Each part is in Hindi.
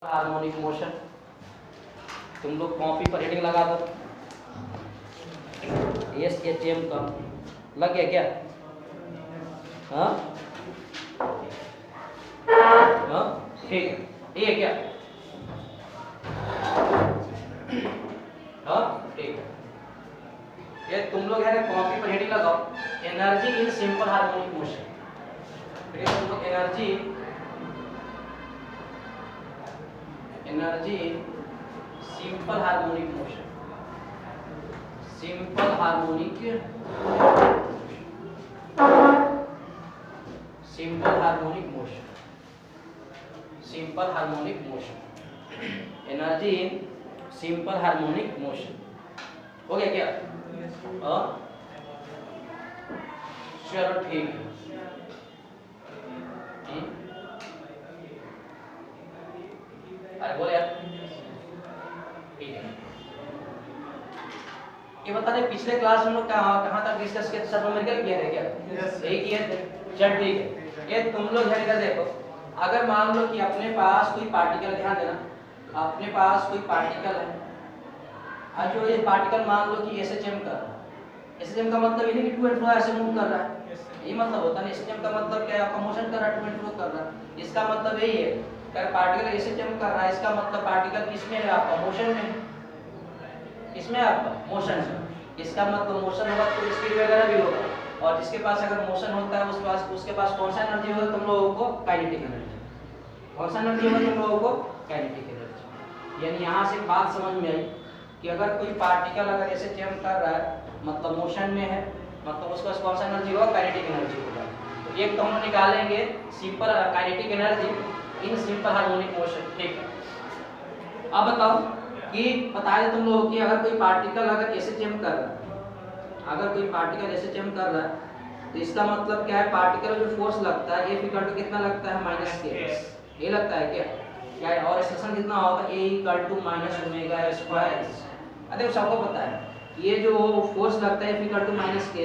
Harmonic motion. तुम लोग कॉपी पर हेडिंग लगा दो SHM का। लग गया क्या? हाँ हाँ ठीक है। ये क्या? हाँ ठीक है। ये तुम लोग है ना कॉपी पर हेडिंग लगाओ, energy in simple harmonic motion. फिर तुम लोग energy simple harmonic motion, simple harmonic motion, simple harmonic motion, energy in simple harmonic motion. हो गया क्या? चलो ठीक है। अरे बोले यार ठीक है। ये बता दे पिछले क्लास में हम लोग कहाँ तक डिस्कस किया? सब न्यूमेरिकल किए थे क्या? यही किए थे। चल ठीक है। ये तुम लोग है इधर देखो, अगर मान लो कि अपने पास कोई पार्टिकल, ध्यान देना, अपने पास कोई पार्टिकल है और जो ये पार्टिकल मान लो कि SHM कर रहा है। SHM का मतलब ये नहीं कि टू एंड फ्रो ऐसे मूव कर रहा है, ये मतलब होता नहीं। SHM का मतलब क्या है? आपका मोशन कर रहा है, टू एंड फ्रो कर रहा है। इसका मतलब यही है, अगर पार्टिकल SHM कर रहा है इसका मतलब पार्टिकल किसमें है? आपका मोशन में। इसमें आपका मोशन है, इसका मतलब मोशन होगा तो स्पीड वगैरह भी होगा। और जिसके पास अगर मोशन होता है उसके पास कौन सा एनर्जी होगा तुम लोगों को? Kinetic energy. कौन सा एनर्जी होगा तुम लोगों को? Kinetic energy. यानी यहाँ से बात समझ में आई कि अगर कोई पार्टिकल अगर SHM कर रहा है मतलब मोशन में है, मतलब उसके पास कौन सा एनर्जी होगा? काइनेटिक एनर्जी होगा। तो एक तो हम निकालेंगे simple kinetic energy in simple harmonic motion. ठीक है। अब बताओ कि बताया तुम लोगों की अगर कोई पार्टिकल अगर SHM कर रहा है, अगर कोई पार्टिकल SHM कर रहा है तो इसका मतलब क्या है? पार्टिकल जो फोर्स लगता है F इक्वल टू कितना लगता है? -k। ये लगता है क्या? क्या है? और एक्सप्रेशन कितना होगा? A equal to -ω²। देखो सबको पता है ये जो फोर्स लगता है F इक्वल टू -k,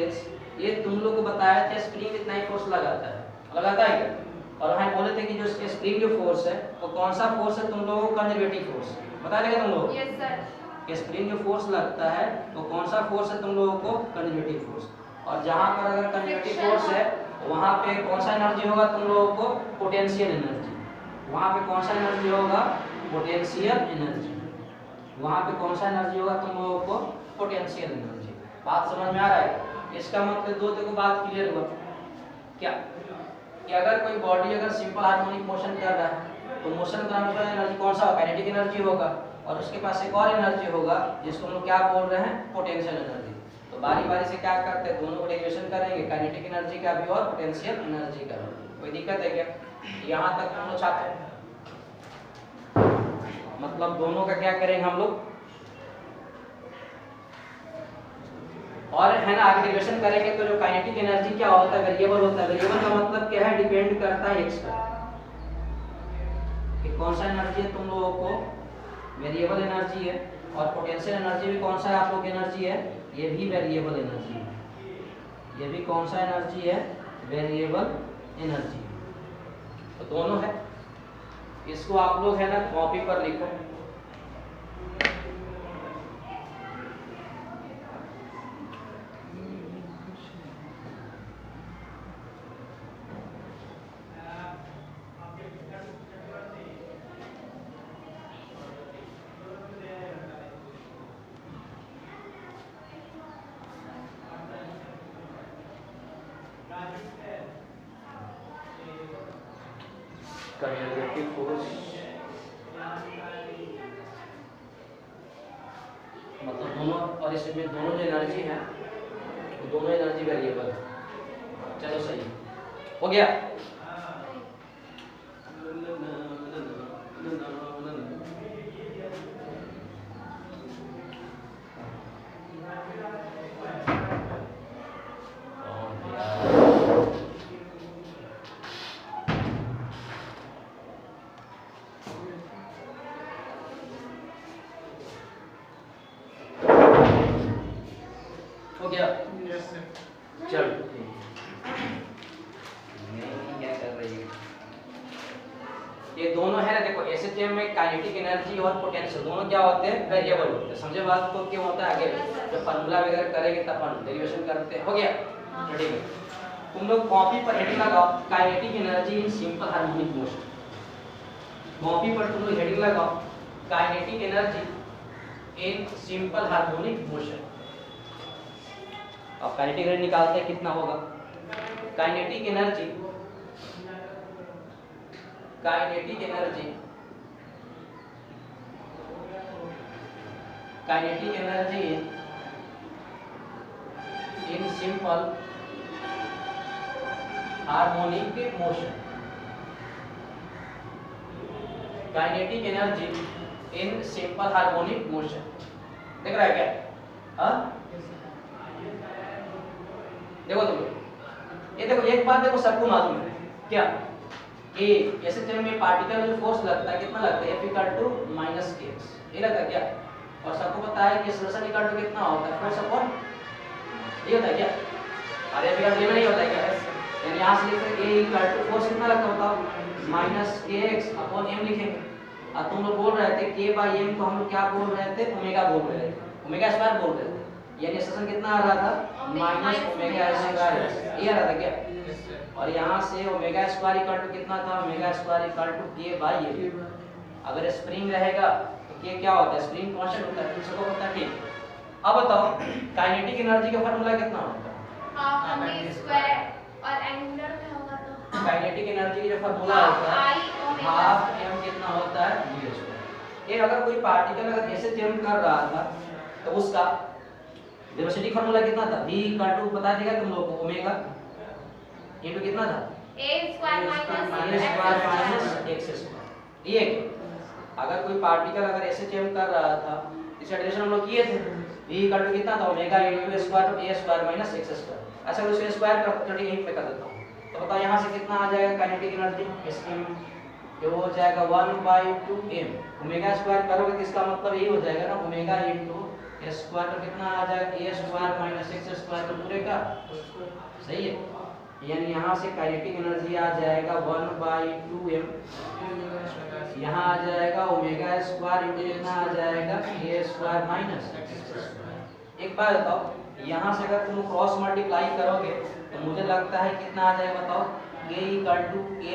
ये तुम लोग को बताया था स्प्रिंग इतना ही फोर्स लगाता है क्या? और हम बोले थे कि जो स्प्रिंग जो फोर्स है वो कौन सा फोर्स है? तुम लोगों को कंजर्वेटिव फोर्स बता देगा तुम लोग। Yes sir. कि स्प्रिंग जो फोर्स लगता है वो कौन सा फोर्स है तुम लोगों को? Conservative force. और जहां पर अगर कंजर्वेटिव फोर्स है वहां पे कौन सा एनर्जी होगा तुम लोगों को? Potential energy. वहां पे कौन सा एनर्जी होगा? Potential energy. वहां पे कौन सा एनर्जी होगा तुम लोगों को? Potential energy. बात समझ में आ रहा है? इसका मतलब दो देखो बात क्लियर हुआ क्या? कि अगर कोई बॉडी अगर सिंपल हार्मोनिक मोशन कर रहा है तो मोशन कराने वाला एनर्जी कौन सा? काइनेटिक एनर्जी होगा। और उसके पास एक और एनर्जी होगा जिसको हम लोग क्या बोल रहे हैं? Potential energy. तो बारी बारी से क्या करते हैं? दोनों को डेरिवेशन करेंगे, काइनेटिक एनर्जी का भी और पोटेंशियल एनर्जी का। कोई दिक्कत है क्या? यहाँ तक हम लोग छात्र मतलब दोनों का क्या करेंगे हम लोग, और है ना आगे डेरिवेशन करेंगे। तो जो काइनेटिक एनर्जी क्या होता है? वेरिएबल होता है। वेरिएबल का मतलब क्या है? डिपेंड करता है x पर कि कौन सा एनर्जी है तुम लोगों को? वेरिएबल एनर्जी है। और पोटेंशियल एनर्जी भी कौन सा है आप लोग एनर्जी है? ये भी वेरिएबल एनर्जी है। ये भी कौन सा एनर्जी है? Variable energy. तो दोनों है। इसको आप लोग है ना कॉपी पर लिखो। कंजर्वेटिव फोर्स मतलब दोनों, और इसमें दोनों जो एनर्जी है वो दोनों एनर्जी वेरिएबल है। चलो सही हो गया। हो गया? चलो ठीक है। काइनेटिक एनर्जी और पोटेंशियल दोनों क्या होते हैं, वेरिएबल होते हैं। समझे बात को? क्यों होता है, आगे जब फार्मूला वगैरह करेंगे तब अपन डेरिवेशन करते हैं। हो गया, ठीक है। तुम लोग कॉपी पर हेडिंग लगाओ kinetic energy in simple harmonic motion. Copy पर तुम लोग हेडिंग लगाओ kinetic energy in simple harmonic motion. अब काइनेटिक एनर्जी निकालते हैं, कितना होगा kinetic energy, kinetic energy, kinetic energy in simple harmonic motion, kinetic energy in simple harmonic motion. देख रहा है क्या? हाँ, देखो तुम ये देखो, एक बात देखो सबको मालूम है क्या कि ऐसे चरण में पार्टिकल जो फोर्स लगता है कितना लगता है, F = -kx, ये लगता है क्या? और सबको पता है कि एक्सेलरेशन = कितना होता है, फोर्स अपॉन ये होता है क्या? अरे F = नहीं होता है क्या? यानी यहां से लिखते हैं A = फोर्स कितना लगता है बताओ, -kx अपॉन m लिखेंगे। और तुम लोग बोल रहे थे k/m को हम लोग क्या बोल रहे थे, ओमेगा बोल रहे थे, ओमेगा स्क्वायर बोल रहे थे। यानी एक्सेलरेशन कितना आ रहा था, -ओमेगा², ये आ रहा था क्या? और यहाँ से ओमेगा स्क्वायर इक्वल टू कितना था, omega square equal to k/m। अगर स्प्रिंग रहेगा तो k क्या होता है, स्प्रिंग कांस्टेंट होता है, सबको पता है। ठीक, अब बताओ काइनेटिक एनर्जी का फार्मूला कितना होता है, हाफ m स्क्वायर, और एंगुलर में होगा तो काइनेटिक एनर्जी का जो फार्मूला होता है हाफ m कितना होता है, v²। ये अगर कोई पार्टिकल अगर ऐसे जंप कर रहा था तो उसका वेलोसिटी फार्मूला कितना था, v = बता देगा तुम लोगों को, ओमेगा इनटू कितना था, a² - x²। ये अगर कोई पार्टिकल अगर ऐसे जंप कर रहा था, इसका डेरिवेशन हम लोग किए थे, v = कितना था, ओमेगा इनटू a² - x²। अच्छा उसको स्क्वायर कर, चलिए यहीं पे कर देता हूं। तो बताओ यहां से कितना आ जाएगा काइनेटिक एनर्जी, इसमें जो हो जाएगा 1/2m। ओमेगा स्क्वायर करोगे तो इसका मतलब यही हो जाएगा ना, ओमेगा इनटू स्क्वायर तो कितना आ जाएगा, a² - x² तो पूरे का, सही है। यानी यहाँ से काइनेटिक एनर्जी आ जाएगा 1/2m, यहाँ आ जाएगा ओमेगा स्क्वायर इनटू कितना आ जाएगा, a² - x²। एक बात बताओ, यहाँ से अगर तुम क्रॉस मल्टीप्लाई करोगे तो मुझे लगता है कितना आ जाएगा बताओ, k =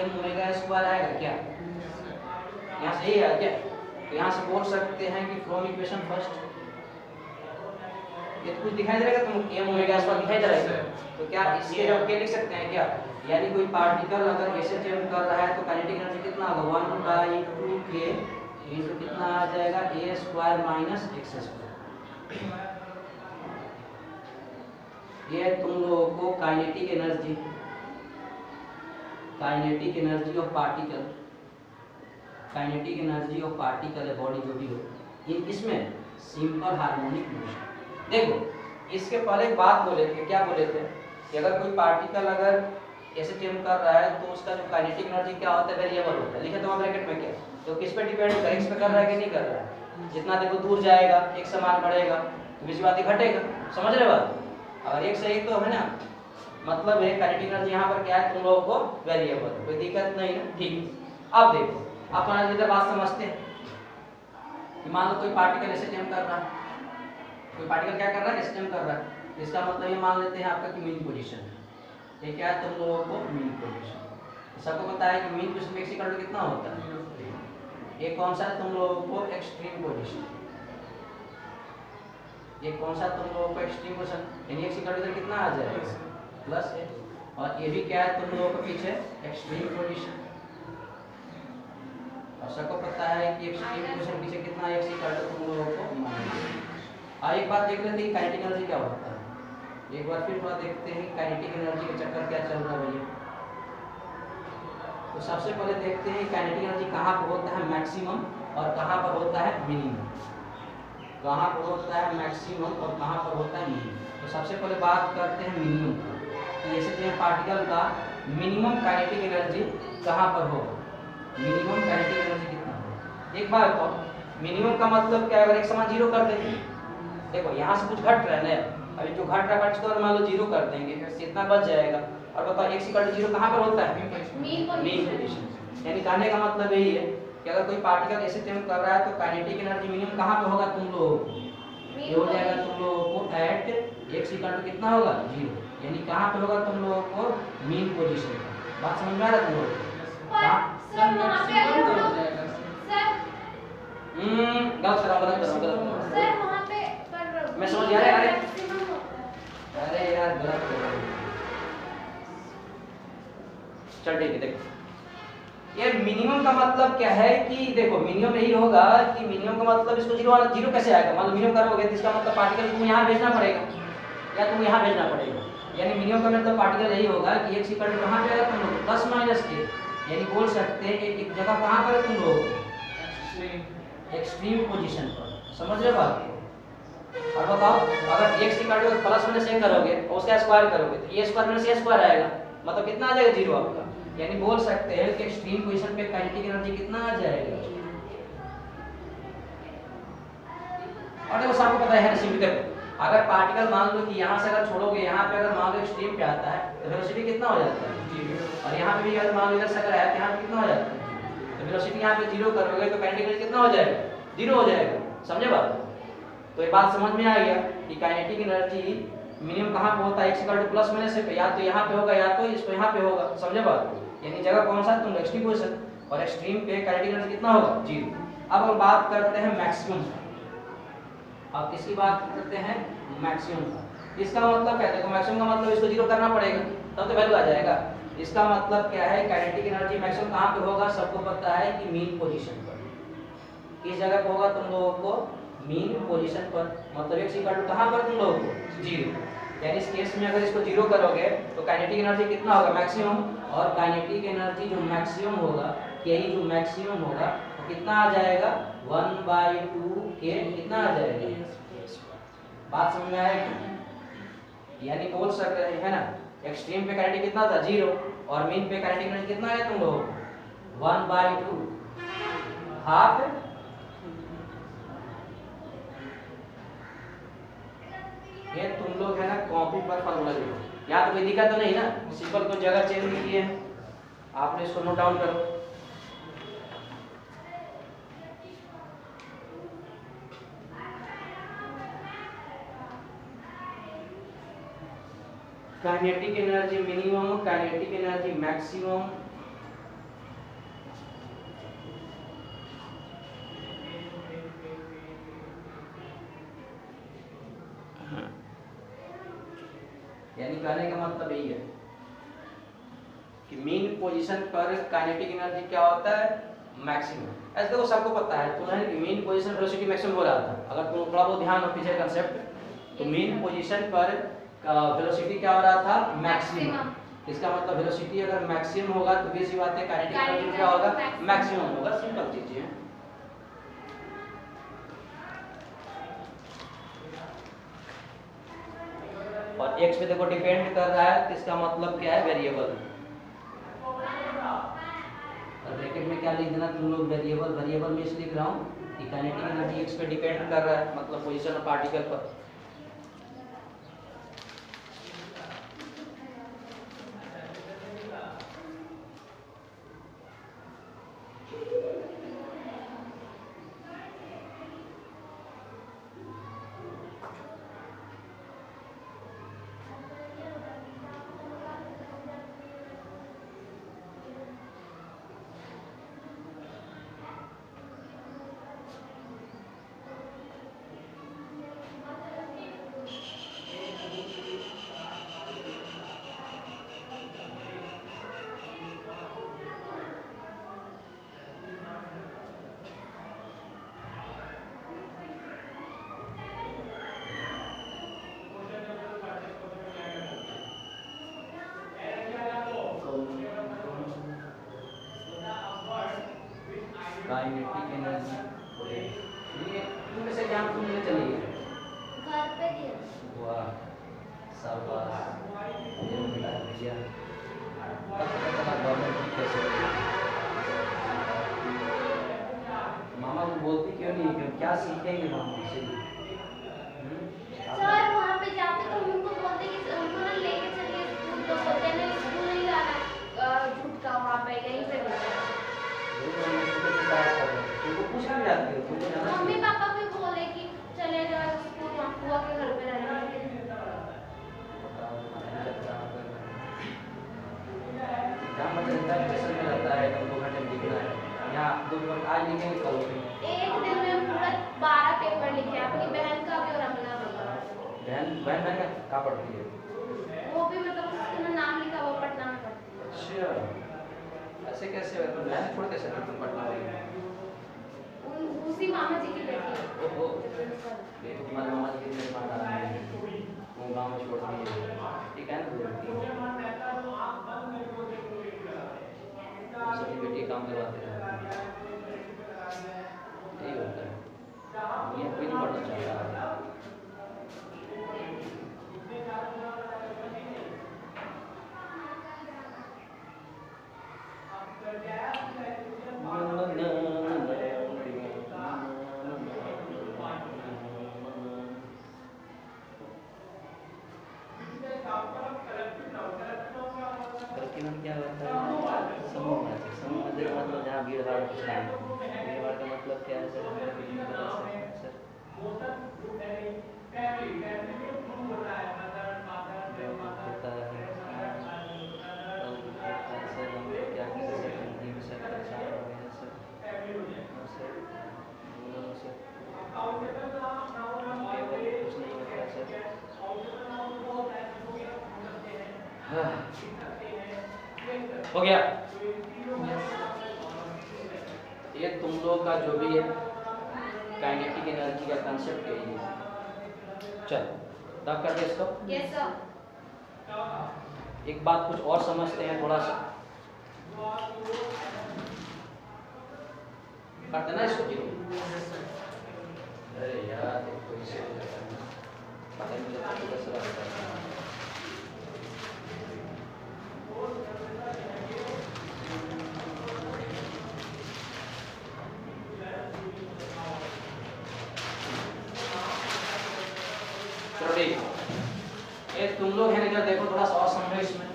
m ओमेगा² आएगा क्या? यहाँ से यही है क्या? तो यहाँ से बोल सकते हैं कि फ्रॉम इक्वेशन फर्स्ट ये कुछ दिखाई दे रहा है तुम, m ओमेगा² दिखाई दे रहा है, तो क्या इसके जब के लिख सकते हैं क्या? यानी कोई पार्टिकल अगर ऐसे जंप कर रहा है तो काइनेटिक एनर्जी कितना होगा, 1/2k इनटू कितना आ जाएगा, a² - x²। ये तुम लोगों को kinetic energy, kinetic energy of particle, kinetic energy of particle है बॉडी जो भी हो, इन इसमें सिंपल हार्मोनिक मोशन। देखो इसके पहले एक बात बोले थे, क्या बोले थे कि अगर कोई पार्टिकल अगर ऐसे जंप कर रहा है तो उसका जो काइनेटिक एनर्जी क्या होता है, वेरिएबल होता है। लिखे तो ब्रैकेट में क्या, तो किस पे डिपेंड करेगा, एक्स पे कर रहा है कि नहीं कर रहा है। जितना देखो दूर जाएगा एक समान बढ़ेगा तो बीच बात घटेगा, समझ रहे बात? अगर एक से एक तो है ना, मतलब है काइनेटिक एनर्जी यहाँ पर क्या है तुम लोगों को वेरिएबल, कोई दिक्कत नहीं है। ठीक, अब देखो अपन इधर बात समझते हैं कि मान लो कोई पार्टिकल ऐसे जंप कर रहा है, कोई पार्टिकल क्या कर रहा है, ऐसे जंप कर रहा है, इसका मतलब ये मान लेते हैं आपका कि मीन पोजीशन है। ये क्या है तुम लोगों को मीन पोजीशन, सबको पता है कि मीन पोजीशन में x = कितना होता है, ये कौन सा है तुम लोगों को, एक्सट्रीम पोजीशन। ये कौन सा तुम लोगों को एक्सट्रीम पोजीशन, यानी x = कितना आ जाएगा, प्लस है। और ये भी क्या है तुम लोगों को पीछे एक्सट्रीम पोजीशन, और सबको पता है कि एक्सट्रीम पोजीशन पीछे कितना है, x = तुम लोगों को। और एक बात देख लेते हैं काइनेटिक एनर्जी क्या होता है, एक बार फिर थोड़ा देखते हैं काइनेटिक एनर्जी का चक्कर क्या चल रहा है भैया। तो सबसे पहले देखते हैं काइनेटिक एनर्जी कहाँ पर होता है मैक्सिमम और कहाँ पर होता है मिनिमम, कहाँ पर होता है मैक्सिमम और कहाँ पर होता है मिनिमम। तो सबसे पहले बात करते हैं मिनिमम की, जैसे कि पार्टिकल का मिनिमम काइनेटिक एनर्जी कहाँ पर होगा, मिनिमम काइनेटिक एनर्जी कितना होगा। एक बार बताओ मिनिमम का मतलब क्या है, अगर एक समान 0 कर देंगे, देखो यहाँ से कुछ घट रहा है ना, अभी जो घट रहा है तो मान लो 0 कर देंगे, कितना बच जाएगा। और बताओ x = 0 कहाँ पर होता है, मीन पोजीशन। यानी कहने का मतलब यही है कि कि अगर कोई पार्टिकल ऐसे ट्रेवल कर रहा है तो काइनेटिक एनर्जी मिनिमम कहाँ पे होगा तुम लोगों को? ये हो जाएगा तुम लोगों को एट x इक्वल टू कितना होगा 0, यानी कहाँ पे होगा तुम लोगों को मीन पोजीशन पे। बात समझ में आ रहा है तुम लोगों को? सर वहां पे अगर हम लोग सर गलत करो सर वहां पे पर मैं समझ आ रहा है। मैक्सिमम होता है। अरे यार गलत कर रहा हूं। चल ठीक है, देखो ये मिनिमम का मतलब क्या है कि देखो मिनिमम यही होगा कि मिनिमम का मतलब इसको जीरो वाला जीरो कैसे आएगा? मान लो मिनिमम करोगे तो इसका मतलब पार्टिकल तुम यहाँ भेजना पड़ेगा या तुम यहाँ भेजना पड़ेगा, यानी मिनिमम का मतलब पार्टिकल यही होगा कि x इक्वल टू कहाँ पे आएगा तुम लोग प्लस माइनस के, यानी बोल सकते हैं एक जगह कहाँ पर है तुम लोग एक्सट्रीम पोजीशन पर। समझ रहे बात को? और बताओ अगर x equal two plus minus a करोगे और उसका स्क्वायर करोगे तो a square minus a square आएगा, मतलब कितना आ जाएगा जीरो आपका, यानी बोल सकते हैं कि एक्सट्रीम पोजीशन पे काइनेटिक एनर्जी कितना आ जाएगा। और देखो सबको पता है सिंपल, देखो अगर पार्टिकल मान लो कि यहाँ से अगर छोड़ोगे यहाँ पे अगर मान लो एक्सट्रीम पे आता है तो वेलोसिटी कितना हो जाता है 0, और यहाँ पे भी अगर मान लो इधर से अगर आया तो यहाँ पे कितना हो जाता है, तो वेलोसिटी यहाँ पे 0 करोगे तो काइनेटिक एनर्जी कितना हो जाएगा 0 हो जाएगा। समझे बात? तो ये बात समझ में आ गया कि काइनेटिक एनर्जी मिनिमम कहाँ पे होता है x equal two plus minus पे, या तो यहाँ पे होगा या तो इसको यहाँ पे होगा। समझे बात? यानी जगह कौन सा तुम एक्सट्रीम पोजीशन, और एक्सट्रीम पे काइनेटिक एनर्जी कितना होगा 0। अब हम बात करते हैं मैक्सिमम। अब किसकी बात करते हैं? मैक्सिमम का। इसका मतलब क्या है? देखो मैक्सिमम का मतलब इसको 0 करना पड़ेगा तब तो वैल्यू आ जाएगा। इसका मतलब क्या है? काइनेटिक एनर्जी मैक्सिमम कहाँ पे होगा? सबको पता है कि मीन पोजीशन पर। किस जगह पे होगा तुम लोगों को? मीन पोजीशन पर। मतलब x इक्वल टू कहाँ पर तुम लोगों को 0, यानी इस केस में अगर इसको 0 करोगे तो काइनेटिक एनर्जी कितना होगा? मैक्सिमम। और काइनेटिक एनर्जी जो मैक्सिमम होगा, यही जो मैक्सिमम होगा वो कितना आ जाएगा 1/2 के कितना आ जाएगा। बात समझ में आएगी? यानी बोल सकते हैं ना एक्सट्रीम पे काइनेटिक कितना था 0, और मीन पे काइनेटिक एनर्जी कितना है तुम लोगों को 1/2 हाफ। ये तुम लोग है ना कॉपी पर फॉर्मूला लिखो, यहाँ तो कोई दिक्कत तो नहीं ना, सिंपल कोई जगह चेंज नहीं किए हैं, आपने इसको नोट डाउन करो। Kinetic energy minimum, kinetic energy maximum, यानी कहने का मतलब यही है कि मीन पोजीशन पर काइनेटिक एनर्जी क्या होता है? मैक्सिमम। ऐसे तो सबको पता है तो है कि मीन पोजीशन वेलोसिटी मैक्सिमम हो रहा था। अगर तुम थोड़ा बहुत ध्यान हो पीछे कंसेप्ट, तो मीन पोजीशन पर वेलोसिटी क्या हो रहा था? मैक्सिमम। इसका मतलब वेलोसिटी अगर मैक्सिमम होगा तो भी सी बात है काइनेटिक एनर्जी क्या होगा? मैक्सिमम होगा। सिंपल चीज है। और x पे देखो डिपेंड कर रहा है तो इसका मतलब क्या है? वेरिएबल। और ब्रैकेट में क्या लिख देना तुम लोग? वेरिएबल। वेरिएबल में इसलिए लिख रहा हूँ कि काइनेटिक एनर्जी x पे डिपेंड कर रहा है, मतलब पोजीशन ऑफ पार्टिकल पर। काइनेटिक एनर्जी ये तुम से ज्ञान तुम ले चली गई घर पे दिया। वाह शाबाश, ये बेटा भैया पता चला गवर्नमेंट की कैसे। मामा को बोलती क्यों नहीं कि क्या सीखेंगे मामा से? सर वहाँ पे जाते तो उनको बोलते कि उनको ना लेके चलिए स्कूल, तो बोलते नहीं स्कूल नहीं जाना, झूठ का वहाँ पे यहीं पे बोलते हैं। तुमको जाना मम्मी चाहिए। पापा भी बोले कि चले जाओ स्कूल, वहाँ बुआ के घर पे रहना। जहाँ पर जनता स्टेशन में रहता है तो 2 घंटे लिखना है, यहाँ 2 घंटे आज लिखेंगे कल लिखेंगे। एक दिन में पूरा 12 पेपर लिखे, अपनी बहन का भी और अपना भी। बहन का कहाँ पढ़ती है? वो भी मतलब उसने नाम लिखा, वो पटना में पढ़ती है। अच्छा, ऐसे कैसे है? तुम बहन छोड़ कैसे तुम पढ़ना होगी? उसी मामा जी की बेटी है। ओहो, ये तो तुम्हारे मामा जी की मेहमान आ रहे हैं, वो गाँव में छोड़ दी है, ठीक है ना? सभी बेटी काम करवाते हैं, यही होता है, ये कोई नहीं पढ़ना चाहता। क्या होता है? समूह होना चाहिए। समूह का मतलब जहाँ भीड़ भाड़ कुछ नहीं, भीड़ भाड़ का मतलब क्या है सर? हो गया ये तुम लोग का जो भी है काइनेटिक एनर्जी का कंसेप्ट है ये। चल तब कर दे इसको। Yes sir. एक बात कुछ और समझते हैं थोड़ा सा, करते ना इसको। अरे यार देखो इसे पता नहीं चलता कैसे लगता है। ये तुम लोग है ना, देखो थोड़ा सा और समझो इसमें।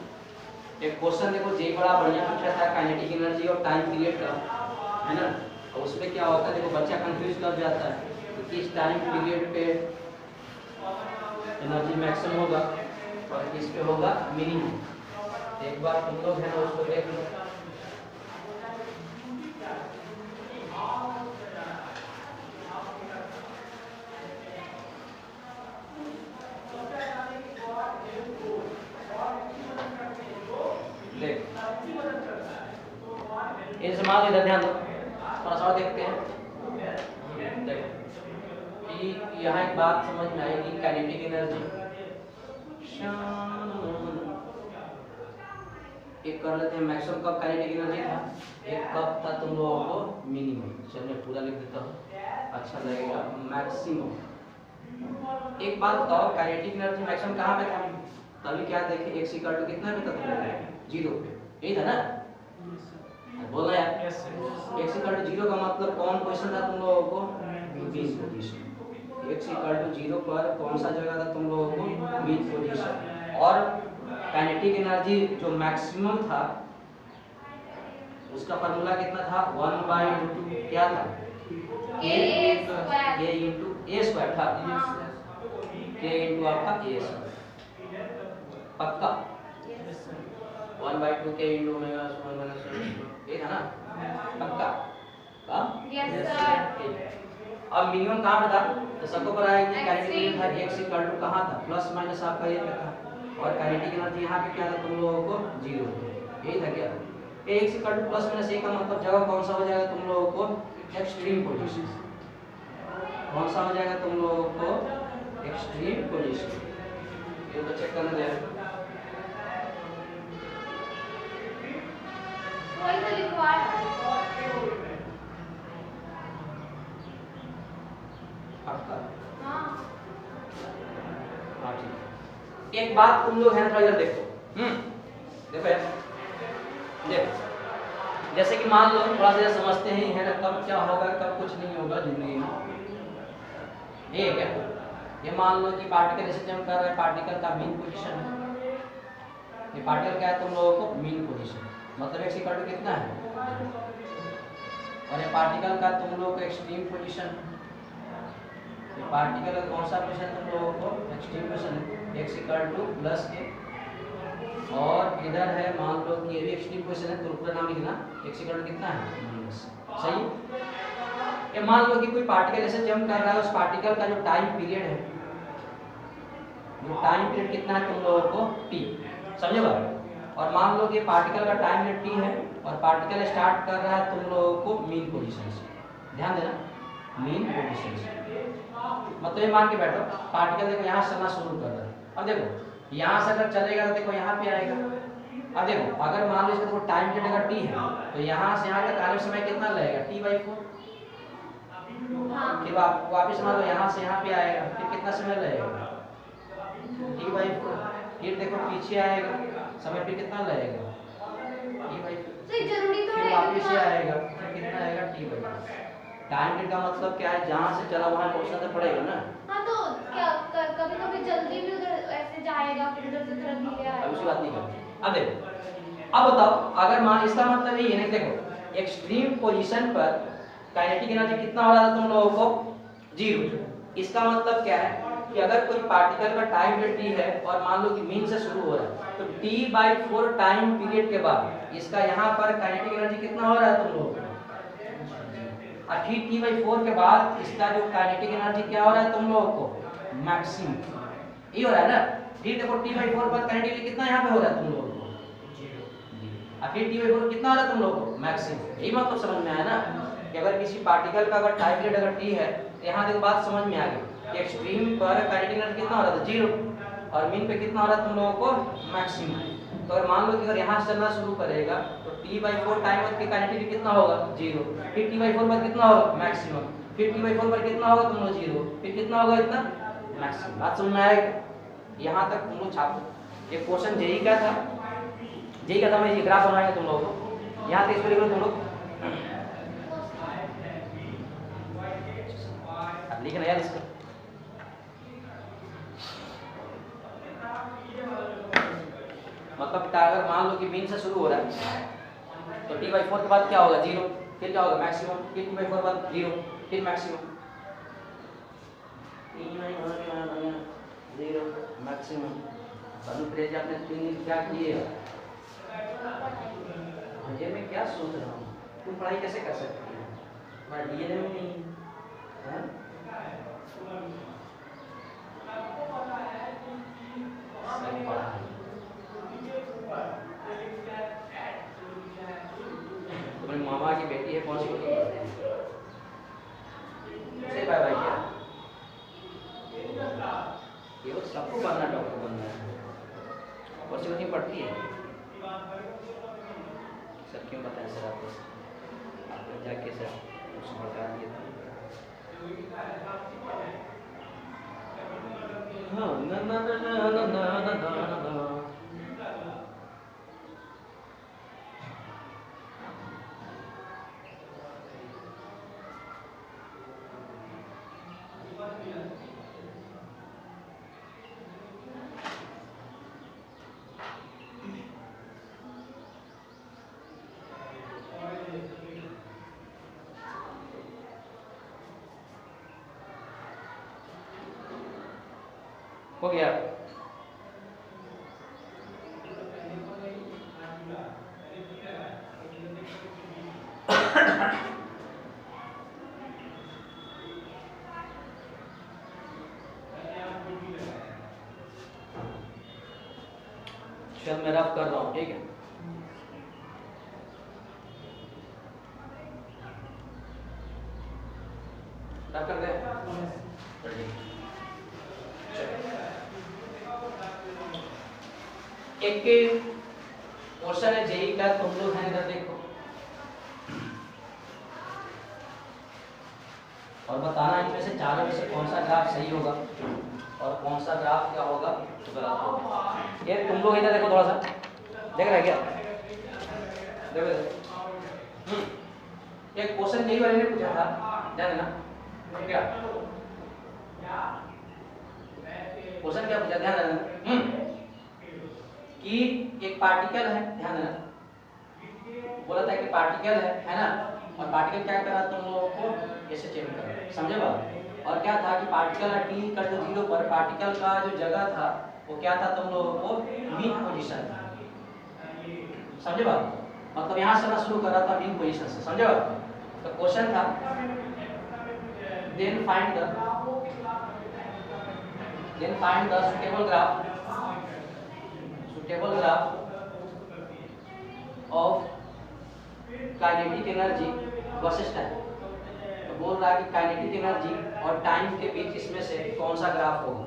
एक क्वेश्चन देखो जे बड़ा बढ़िया पूछा था काइनेटिक एनर्जी और टाइम पीरियड का, है ना? और उसमें क्या होता है, देखो बच्चा कंफ्यूज कर जाता है कि किस टाइम पीरियड पे एनर्जी मैक्सिमम होगा और किस पे होगा मिनिमम। एक बार तुम लोग है ना उसको देख लो। इस मान इधर ध्यान दो, थोड़ा सा और देखते हैं। देखो कि यहाँ एक बात समझ में आएगी, काइनेटिक एनर्जी एक कर लेते हैं मैक्सिमम कब काइनेटिक एनर्जी था, एक कब था तुम लोगों को मिनिमम। चलिए पूरा लिख देता हूँ, अच्छा लगेगा। मैक्सिमम एक बात बताओ, काइनेटिक एनर्जी मैक्सिमम कहाँ पे था? तभी क्या देखे x इक्वल टू कितना पे था? 0 पे, यही था ना? बोला यार x इक्वल टू 0 का मतलब कौन पोजीशन था तुम लोगों को? Mean position. x equal to 0 पर कौन सा जगह था तुम लोगों को? Mean position. और काइनेटिक एनर्जी जो मैक्सिमम था उसका फार्मूला कितना था? 1/2 क्या था? k into a स्क्वायर था। k into आपका a स्क्वायर पक्का 1/2 k into omega square minus ये था ना? पक्का हाँ? Yes sir. अब मिनिमम कहाँ पे था? तो सबको पता है कि काइनेटिक एनर्जी था x इक्वल टू कहाँ था? प्लस माइनस आपका ये पे था, और काइनेटिक एनर्जी यहाँ पे क्या था तुम लोगों को? 0। यही था क्या? x equal two plus minus a का मतलब जगह कौन सा हो जाएगा तुम लोगों को? Extreme position. कौन सा हो जाएगा तुम लोगों को? Extreme position. ये तो चेक करना दे। कोई तो लिखवा पक्का हाँ। हाँ ठीक। एक बात तुम लोग है थोड़ा इधर देखो। देखो यार, देखो जैसे कि मान लो थोड़ा सा समझते हैं है ना, कब क्या होगा कब कुछ नहीं होगा जिंदगी में। ये क्या, ये मान लो कि पार्टिकल जैसे हम कर रहे हैं, पार्टिकल का मीन पोजीशन है। ये पार्टिकल क्या है तुम लोगों को? Mean position. मतलब x इक्वल टू कितना है? और ये पार्टिकल का तुम लोग का एक्सट्रीम पोजीशन, ये पार्टिकल का कौन सा पोजीशन तुम लोगों को एक्सट्रीम पोजीशन है, x + a, और इधर है मान लो कि ये भी एक्सट्रीम पोजीशन है, तो पूरा नाम लिखना x कितना है माइनस, सही। ये मान लो कि कोई पार्टिकल ऐसे जंप कर रहा है, उस पार्टिकल का जो टाइम पीरियड है, जो टाइम पीरियड कितना है तुम लोगों को t, समझे बात। और मान लो कि पार्टिकल का टाइम पीरियड t है और पार्टिकल स्टार्ट कर रहा है तुम लोगों को मीन पोजीशन से, ध्यान देना मीन पोजीशन से, मतलब ये मान के बैठो पार्टिकल देखो यहाँ चलना शुरू कर रहा है, अब देखो यहाँ से अगर चलेगा तो देखो यहाँ पे आएगा। अब देखो अगर मान लो इसका टाइम पीरियड अगर t है तो यहाँ से यहाँ तक आने में समय कितना लगेगा, t/4, फिर वापस मान लो यहाँ से यहाँ पे आएगा, फिर कितना समय लगेगा, t/4, फिर देखो पीछे आएगा, समय फिर कितना लगेगा, t/4, जरूरी तो फिर है वापस ये आएगा, फिर कितना आएगा, t/4। टाइम पीरियड का मतलब क्या है, जहाँ से चला वहाँ पहुँचना तो पड़ेगा ना। हाँ तो क्या कभी-कभी जल्दी भी उधर ऐसे जाएगा, फिर उधर से थोड़ा धीरे आएगा। अब उसी बात नहीं करते। अब देखो, अब बताओ अगर मान, इसका मतलब ये है, देखो एक्सट्रीम पोजीशन पर काइनेटिक एनर्जी कितना हो रहा था तुम लोगों को, 0। इसका मतलब क्या है कि अगर कोई पार्टिकल का टाइम पीरियड t है और मान लो कि मीन से शुरू हो रहा है, तो t/4 टाइम पीरियड के बाद इसका यहाँ पर काइनेटिक एनर्जी कितना हो रहा है तुम लोगों को, और फिर t/4 के बाद इसका जो काइनेटिक एनर्जी क्या हो रहा है तुम लोगों को, मैक्सिमम, ये हो रहा है ना। फिर देखो t/4 पर काइनेटिक एनर्जी कितना यहाँ पे हो रहा है तुम लोगों को, और फिर t/4 कितना हो रहा है तुम लोगों को, मैक्सिमम। यही मतलब समझ में आया ना कि अगर किसी पार्टिकल का अगर टाइम पीरियड अगर t है तो यहाँ देखो बात समझ में आ गई कि एक्सट्रीम पर काइनेटिक एनर्जी कितना हो रहा था, 0, और मीन पे कितना हो रहा है तुम लोगों को, मैक्सिमम। तो अगर मान लो कि अगर यहाँ से चलना शुरू करेगा तो t/4 टाइम पर काइनेटिक कितना होगा, 0, फिर t/4 पर कितना होगा, मैक्सिमम, फिर t/4 पर कितना होगा तुम लोग, 0, फिर कितना होगा, इतना मैक्सिमम। बात समझ में आएगा, यहाँ तक तुम लोग छापो। ये क्वेश्चन जेई का था, जेई का था, मैं ये ग्राफ बनाएंगे तुम लोगों को, यहाँ तक इसको तुम लोग लिखना यार इसको। मतलब अगर मान लो कि मीन से शुरू हो रहा है तो t/4 के बाद क्या होगा, 0, फिर क्या होगा, मैक्सिमम, फिर t/4 के बाद 0, फिर मैक्सिमम, 0 मैक्सिमम। अनुप्रेज आपने 3 दिन क्या किए, ये मैं क्या सोच रहा हूँ, तुम पढ़ाई कैसे कर सकती है, हमारा डीएनए में नहीं है। तुम्हारी मामा की बेटी है, कौन सी कोचिंग पढ़ती है, सही भाई क्या, ये सबको बनना, डॉक्टर बनना है, कौन सी कोचिंग पढ़ती है, सर क्यों बताएं सर आपको जाके सर उसको बता दिए थे। हाँ ना ना ना ना ना ना ना ना। हो गया, चल मैं रफ कर रहा हूँ, ठीक है। रफ कर दे, एक क्वेश्चन है जेई का, तुम लोग हैं इधर देखो और बताना इनमें से चारों में से कौन सा ग्राफ सही होगा और कौन सा ग्राफ क्या होगा गलत होगा। ये तुम लोग इधर देखो, थोड़ा सा देख रहे क्या, देखो एक क्वेश्चन जेई वाले ने पूछा था, ध्यान देना क्या क्वेश्चन क्या पूछा, ध्यान देना कि एक पार्टिकल है, ध्यान देना, बोला था कि पार्टिकल है ना, और पार्टिकल क्या करा तुम लोगों को ऐसे चेंज करा, समझे बात। और क्या था कि पार्टिकल t इक्वल टू 0 पर पार्टिकल का जो जगह था वो क्या था तुम लोगों को मीन पोजीशन था, समझे बात। मतलब यहाँ से ना शुरू करा था मीन पोजीशन से, समझे बात। तो क्वेश्चन था then find the suitable graph of kinetic energy versus time. तो बोल रहा है कि काइनेटिक एनर्जी और टाइम के बीच इसमें से कौन सा ग्राफ होगा।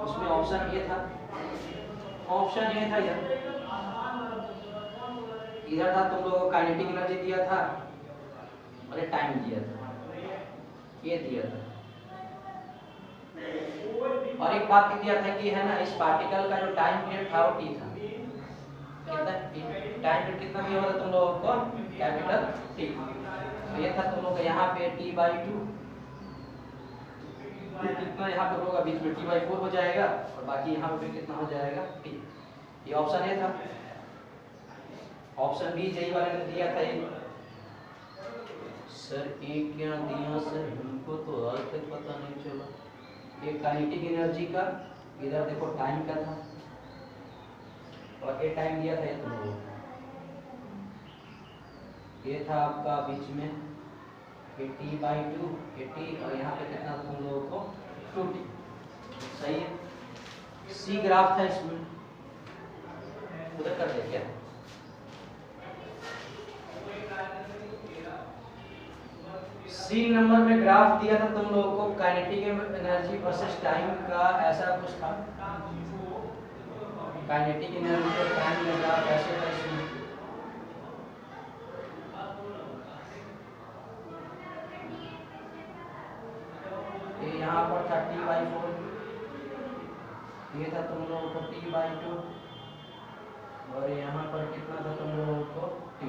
उसमें ऑप्शन ये था इधर था तुम लोगों को काइनेटिक एनर्जी दिया था और ये टाइम दिया था, ये दिया था। और एक बात दिया था कि है ना इस पार्टिकल का जो टाइम पीरियड था वो t था। कितना टाइम पीरियड कितना दिया हुआ था तुम लोगों को, कैपिटल T। तो ये था तुम लोग यहाँ पे t/2, कितना यहाँ पे होगा बीच में t/4 हो जाएगा और बाकी यहाँ पे कितना हो जाएगा t। ये ऑप्शन ए था। ऑप्शन बी यही वाले ने दिया था ये। सर ए क्या दिया सर, हमको तो आज तक पता नहीं चला। ये काइनेटिक एनर्जी का, इधर देखो टाइम का था और ये टाइम दिया था ये तुम लोगों को। ये था आपका बीच में ये t/2 ये t और यहाँ पे कितना तुम लोगों को 2t, सही है। सी ग्राफ था इसमें, उधर कर दे क्या। सी नंबर में ग्राफ दिया था तुम लोगों को काइनेटिक एनर्जी वर्सेस टाइम का, ऐसा कुछ था। काइनेटिक एनर्जी और टाइम का ग्राफ ऐसे था इसमें। ये यहाँ पर था t/4, ये था तुम लोगों को t/2 और यहाँ पर कितना था तुम लोगों को t।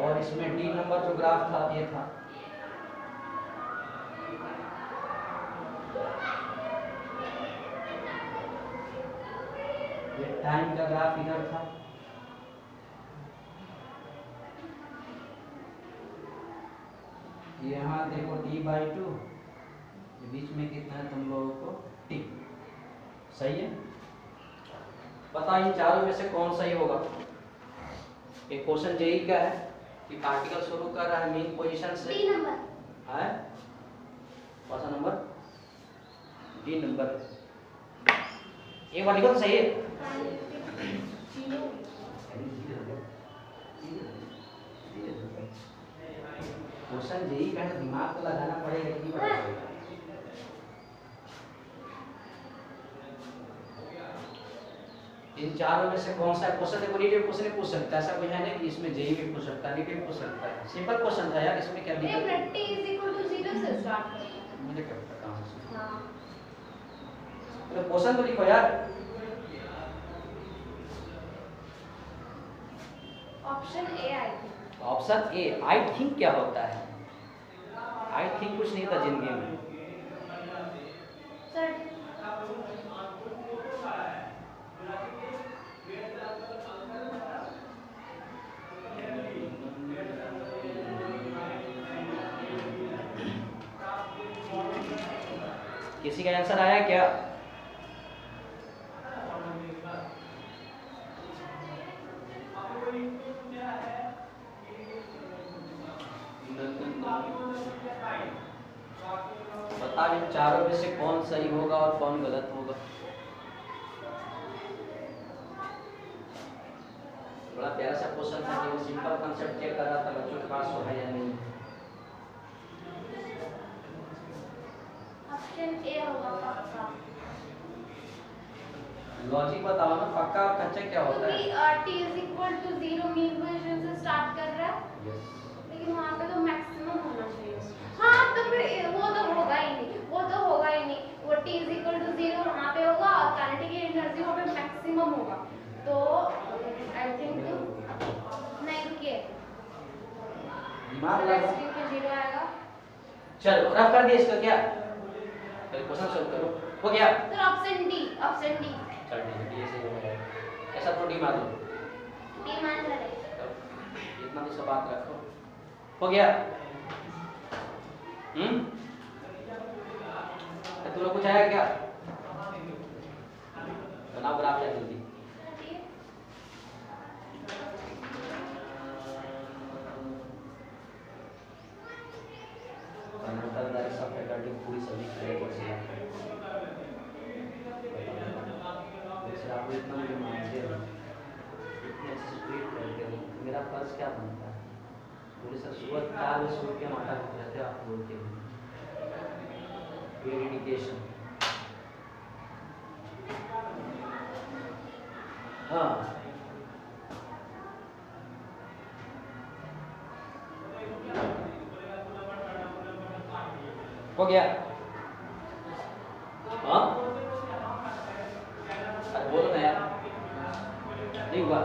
और इसमें d नंबर जो ग्राफ था ये था। ये टाइम का ग्राफ इधर था। यहाँ देखो d/2, बीच में कितना है तुम लोगों को t, सही है। बताओ इन चारों में से कौन सही होगा। एक क्वेश्चन जेई का है कि पार्टिकल शुरू कर रहा है मेन पोजीशन से, डी नंबर है कौन सा नंबर, डी नंबर। एक बार लिखो तो सही है। क्वेश्चन जेई का है, दिमाग तो लगाना पड़ेगा कि इन चारों में से कौन सा क्वेश्चन है। नेगेटिव क्वेश्चन पूछ सकता है, ऐसा कोई है नहीं कि इसमें जेई भी पूछ सकता है, नेगेटिव पूछ सकता है। सिंपल क्वेश्चन था यार, इसमें क्या दिक्कत है। t = 0 से स्टार्ट करें। मुझे क्या पता कहां से। हां तो क्वेश्चन तो लिखो यार। Option A I think. Option A I think क्या होता है। आई थिंक कुछ नहीं था जिंदगी में सर किसी का आंसर आया क्या। बता इन चारों में से कौन सही होगा और कौन गलत होगा। बड़ा प्यारा सा क्वेश्चन था कि वो सिंपल कांसेप्ट चेक कर रहा था बच्चों के पास हो है या नहीं। ऑप्शन ए होगा पक्का। लॉजिक बताओ ना, पक्का और कच्चा क्या होता है। क्योंकि t = 0 मीन पोजीशन से स्टार्ट कर रहा है, लेकिन वहां पे तो मैक्सिमम होना चाहिए। हाँ तो फिर वो तो होगा ही नहीं, वो तो होगा ही नहीं। वो t = 0 वहां पे होगा और काइनेटिक एनर्जी वहां पे मैक्सिमम होगा। तो आई थिंक नहीं रुकिए, दिमाग लगा। 0 आएगा। चलो रफ कर दिया इसका क्या, पहले क्वेश्चन सॉल्व करो। हो गया सर ऑप्शन डी। चल ठीक है, डी सही हो गया। ऐसा तो डी मान लो, डी मान ले। इतना तो सब बात रखो। हो गया? तुम लोग कुछ आया क्या? बनाओ ग्राफ जल्दी। पूरी सभी आप इतना मुझे मानते हो, इतने अच्छे से ट्रीट करते हो, मेरा फर्ज क्या बनता है? पूरे सर सुबह 4 बजे सुबह के माता रहते हो आप लोग के लिए, डेडिकेशन। हाँ हो गया? हाँ अरे बोलो ना यार, नहीं हुआ?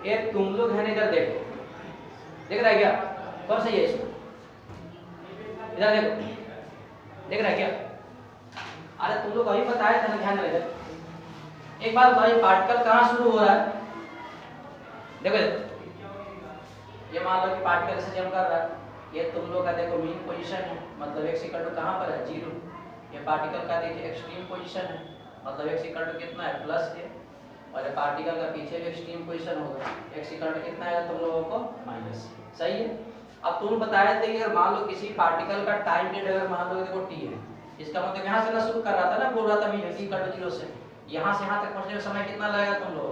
ये तुम लोग है ना, इधर देखो, देख रहा है क्या? कौन सा ये इसमें? इधर देखो, देख रहा है क्या? अरे तुम लोग अभी बताया था ना, ध्यान रखो। एक बात बताओ, ये पार्टिकल कहाँ शुरू हो रहा है? देखो ये मान लो कि पार्टिकल से जम कर रहा है, ये तुम लोग का देखो मीन पोजीशन है, मतलब x इक्वल टू कहाँ पर है? 0। ये पार्टिकल का देखिए एक्सट्रीम पोजीशन है, मतलब x इक्वल टू कितना है? प्लस है। और ये पार्टिकल का पीछे भी एक्सट्रीम पोजीशन होगा, x इक्वल टू कितना आएगा तुम लोगों को? माइनस। सही है। अब तुम बताए थे कि अगर मान लो किसी पार्टिकल का टाइम पीरियड अगर मान लो देखो t है, इसका मतलब यहाँ से ना शुरू कर रहा था ना, बोल रहा था मैं x इक्वल टू 0 से यहाँ से यहाँ तक पहुँचने में समय कितना लगेगा तुम लोग?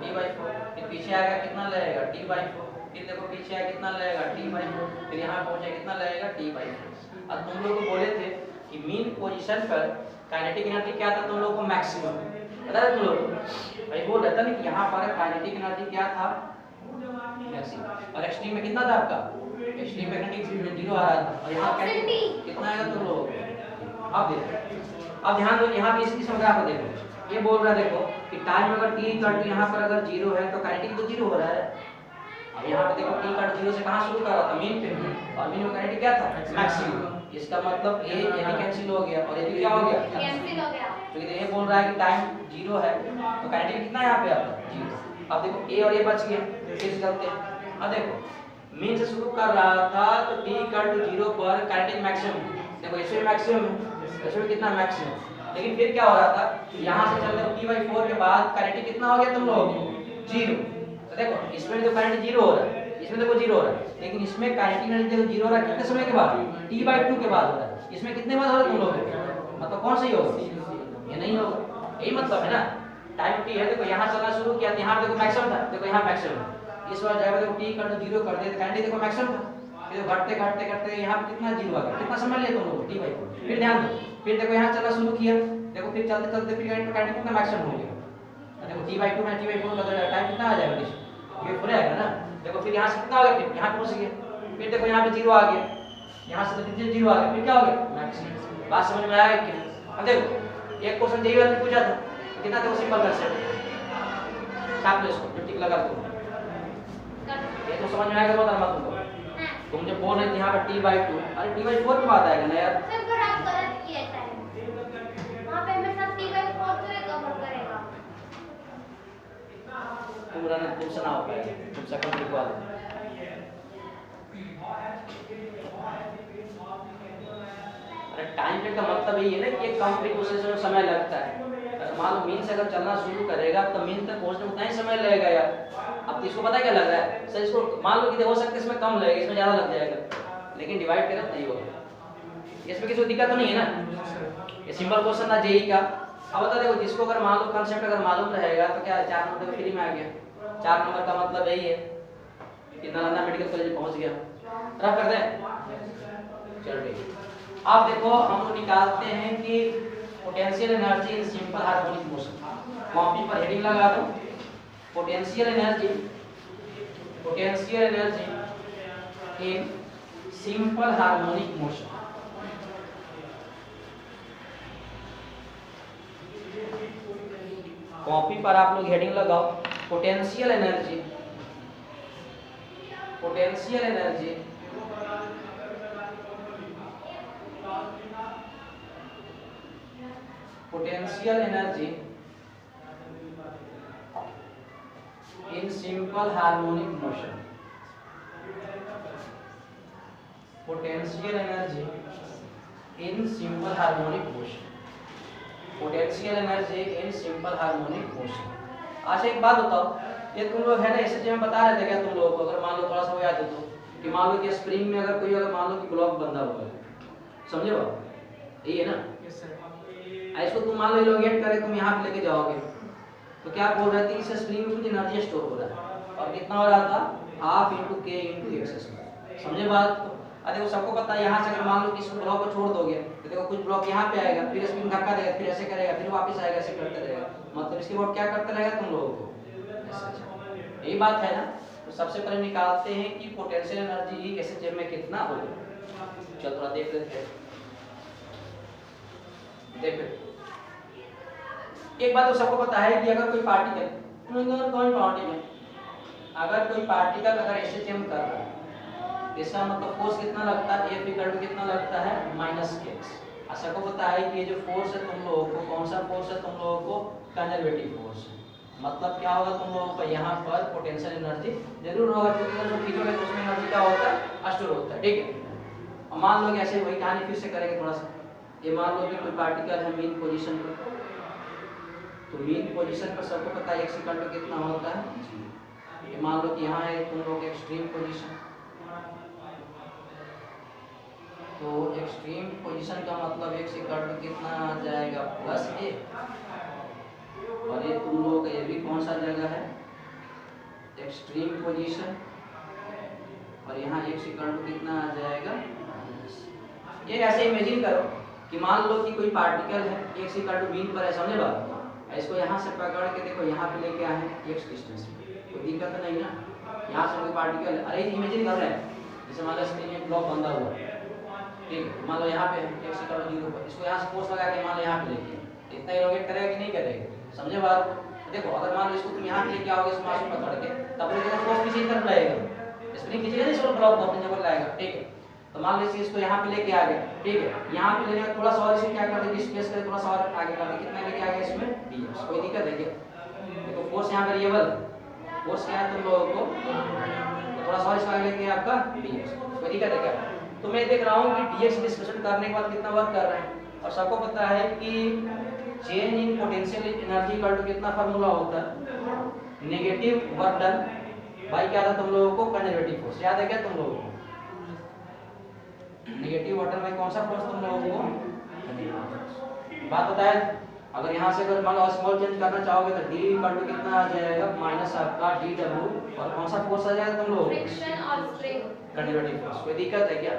t/4। फिर पीछे आएगा कितना लगेगा? t/4। फिर देखो पीछे आएगा कितना लगेगा? t/4। फिर यहाँ पहुँचे कितना लगेगा? t/4। अब तुम लोग को बोले थे कि मीन पोजीशन पर काइनेटिक एनर्जी क्या था तुम लोग को? मैक्सिमम। पता है तुम लोग भाई बोल रहा था ना कि यहाँ पर काइनेटिक एनर्जी क्या था? मैक्सिमम। और एक्सट्रीम में कितना था आपका? एक्सट्रीम में काइनेटिक 0 आ रहा था, और यहाँ कितना आएगा तुम लोग? अब देखो, अब ध्यान दो, यहाँ भी इसकी समझा को देखो। ये बोल रहा है देखो कि टाइम अगर t इक्वल टू यहाँ पर अगर 0 है तो काइनेटिक तो 0 हो रहा है। अब यहाँ पे देखो t इक्वल टू 0 से कहाँ शुरू कर रहा था? मीन पे। और मीन में काइनेटिक क्या था? मैक्सिमम। इसका मतलब ये भी कैंसिल हो गया, और ये भी क्या हो गया? कैंसिल हो गया। तो ये बोल रहा है कि टाइम 0 है तो काइनेटिक कितना है यहाँ पे आपका? 0। अब देखो a और a बच गया, फिर से चलते हैं। अब देखो मीन से शुरू कर रहा था तो t इक्वल टू 0 पर काइनेटिक मैक्सिमम, देखो इसमें मैक्सिमम है, इसमें कितना मैक्सिमम। लेकिन फिर क्या हो रहा था? यहाँ से चलते हो t/4 के बाद काइनेटिक कितना हो गया तुम लोग? 0। तो देखो इसमें तो काइनेटिक 0 हो रहा है, इसमें देखो 0 हो रहा है, लेकिन इसमें काइनेटिक एनर्जी देखो 0 हो रहा है कितने समय के बाद? t/2 के बाद हो रहा है। इसमें कितने बाद हो रहा है तुम लोग? मतलब कौन सही होगा? ये नहीं होगा। यही मतलब है ना, टाइम t है, देखो यहाँ चलना शुरू किया, यहाँ देखो मैक्सिमम था, देखो यहाँ मैक्सिमम है। इस बार जाएगा देखो t इक्वल टू 0 कर दे तो काइनेटिक देखो मैक्सिमम था, फिर घटते घटते घटते यहाँ पे कितना 0 आ गया। कितना समय लिया तुम लोग? t/4। फिर ध्यान दो, फिर देखो यहाँ चलना शुरू किया, देखो फिर चलते चलते फिर काइनेटिक कितना मैक्सिमम हो गया। देखो t/2 में t/4 का टाइम कितना आ जाएगा? ये पूरा आएगा ना। देखो फिर यहाँ से कितना आ गया? फिर यहाँ पहुँच गया, फिर देखो यहाँ पे 0 आ गया, यहाँ से तो फिर 0 आ गया, फिर क्या हो गया? मैक्सिमम। बात समझ में आया क्या? अब देखो एक क्वेश्चन यही वाला पूछा था, कितना देखो सिंपल कंसेप्ट, छाप लो इसको, टिक लगा दो। ये तो समझ में आएगा बहुत आराम तुमको। तुम जब बोल रहे थे यहाँ पर t/2, अरे t/4 की बात आएगा ना यार। सर पर आप गलत किए टाइम, वहाँ पे हमेशा t/4 से कवर करेगा। तुम रहना, तुमसे ना हो पाएगा, तुम सेकंड लिखवा दो। अरे टाइम पीरियड का मतलब यही है ना कि एक कंप्लीट प्रोसेस में समय लगता है। मान लो मीन से अगर चलना शुरू करेगा तो मीन तक पहुंचने में उतना ही समय लगेगा यार। अब तो इसको पता क्या लग रहा है सर, इसको मान लो कि हो सकता है इसमें कम लगेगा, इसमें ज़्यादा लग जाएगा, लेकिन डिवाइड करें नहीं होगा। इसमें किसी को दिक्कत तो नहीं है ना? ये सिंपल क्वेश्चन था जेईई का। अब बता देखो जिसको अगर मान लो कंसेप्ट अगर मालूम रहेगा तो क्या 4 नंबर फ्री में आ गया। 4 नंबर का मतलब यही है कि नालंदा मेडिकल कॉलेज पहुंच गया। रफ कर दें, चलो ठीक। अब देखो हम लोग निकालते हैं कि potential energy in simple harmonic motion. Copy पर हेडिंग लगा दो, potential energy in simple harmonic motion. Copy पर आप लोग हेडिंग लगाओ, potential energy potential energy in simple harmonic motion, potential energy in simple harmonic motion, potential energy in simple harmonic motion. अच्छा एक बात बताओ, ये तुम लोग है ना एसएचएम में बता रहे थे क्या तुम लोगों को, अगर मान लो थोड़ा सा वो याद हो तो, कि मान लो कि स्प्रिंग में अगर कोई अगर मान लो कि ब्लॉक बंधा हुआ है, समझे बात, यही है ना? Yes sir. इसको तुम मान लो इलोंगेट करे, तुम यहाँ पे लेके जाओगे तो क्या बोल रहे थे, इस स्प्रिंग में कुछ एनर्जी स्टोर हो रहा है और कितना हो रहा था, हाफ इंटू के इंटू एक्स स्क्वायर। समझे बात को? देखो सबको पता है, यहाँ से अगर मान लो कि इस ब्लॉक को छोड़ दोगे तो देखो कुछ ब्लॉक यहाँ पे आएगा, फिर स्प्रिंग धक्का देगा, फिर ऐसे करेगा, फिर वापस आएगा, ऐसे करते रहेगा, मतलब इसके बाद क्या करते रहेगा तुम लोगों को, यही बात है ना? तो सबसे पहले निकालते हैं कि पोटेंशियल एनर्जी एसएचएम में कितना होगा। चल थोड़ा देख लेते हैं। देखो एक बात तो सबको पता है कि अगर कोई पार्टिकल अगर कोई पार्टिकल अगर एसएचएम कर रहा है, इसका मतलब फोर्स कितना लगता है, F इक्वल टू कितना लगता है, -x। ऐसा को पता है कि ये जो फोर्स है तुम लोगों को, कौन सा फोर्स है तुम लोगों को, कंजर्वेटिव फोर्स है। मतलब क्या होगा तुम लोगों को यहाँ पर पोटेंशियल एनर्जी जरूर होगा, क्योंकि जो खींचोगे तो उसमें एनर्जी क्या होता है, स्टोर होता है, ठीक है। और मान लो कि ऐसे वही कहानी फिर से करेंगे थोड़ा सा। ये मान लो कि कोई पार्टिकल है मीन पोजीशन पर, तो मीन पोजीशन पर सबको पता है x इक्वल टू कितना होता है, ये मान लो कि यहाँ है तुम लोग एक्सट्रीम पोजीशन, तो एक्सट्रीम पोजीशन का मतलब x इक्वल टू कितना आ जाएगा, +a। और ये तुम लोग का ये भी कौन सा जगह है, एक्सट्रीम पोजीशन, और यहाँ x इक्वल टू कितना आ जाएगा। ये ऐसे इमेजिन करो कि मान लो कि कोई पार्टिकल है, x इक्वल टू मीन पर है, समझे बात? इसको यहाँ से पकड़ के देखो, यहाँ पे लेके आए हैं x डिस्टेंस में, कोई दिक्कत नहीं ना। यहाँ से कोई पार्टिकल, अरे इमेजिन कर रहे हैं जैसे मान लो स्क्रीन में ब्लॉक बंधा हुआ है, ठीक है, मान लो यहाँ पे x इक्वल टू 0 पर, इसको यहाँ से फोर्स लगा के मान लो यहाँ पे लेके, इतना इलोगेट करेगा कि नहीं करेगा, समझे बात? देखो अगर मान लो इसको तुम यहाँ लेके आओगे, इस मास को पकड़ के, तब देखो फोर्स पीछे की तरफ लगेगा, स्प्रिंग खींचेगा, इसको ब्लॉक अपनी जगह लाएगा, ठीक है। तो मान लो इसको यहाँ पे लेके आ गए, ठीक है, यहाँ पे लेने थोड़ा सा और इसे क्या कर दे, डिस्प्लेस करे, थोड़ा सा और आगे कर दे, कितना लेके आ गए इसमें, dx, कोई दिक्कत है क्या? देखो फोर्स यहाँ वेरिएबल, फोर्स क्या है तुम लोगों को, तो थोड़ा सा और इसको आगे लेके आपका dx, कोई दिक्कत है क्या? तो मैं देख रहा हूँ कि dx डिस्प्लेसमेंट करने के बाद कितना वर्क कर रहे हैं, और सबको पता है कि change in potential energy equal to कितना फार्मूला होता है, नेगेटिव वर्क डन बाई क्या था तुम लोगों को, कंजर्वेटिव फोर्स। याद है क्या तुम लोगों को? नेगेटिव वर्क डन बाई कौन सा फोर्स तुम लोगों को, बात बताया। अगर यहाँ से अगर मान लो स्मॉल चेंज करना चाहोगे तो d इक्वल टू कितना आ जाएगा, माइनस आपका dw, और कौन सा फोर्स आ जाएगा तुम लोगों को, फ्रिक्शन और स्प्रिंग, कंजर्वेटिव फोर्स। कोई दिक्कत है क्या?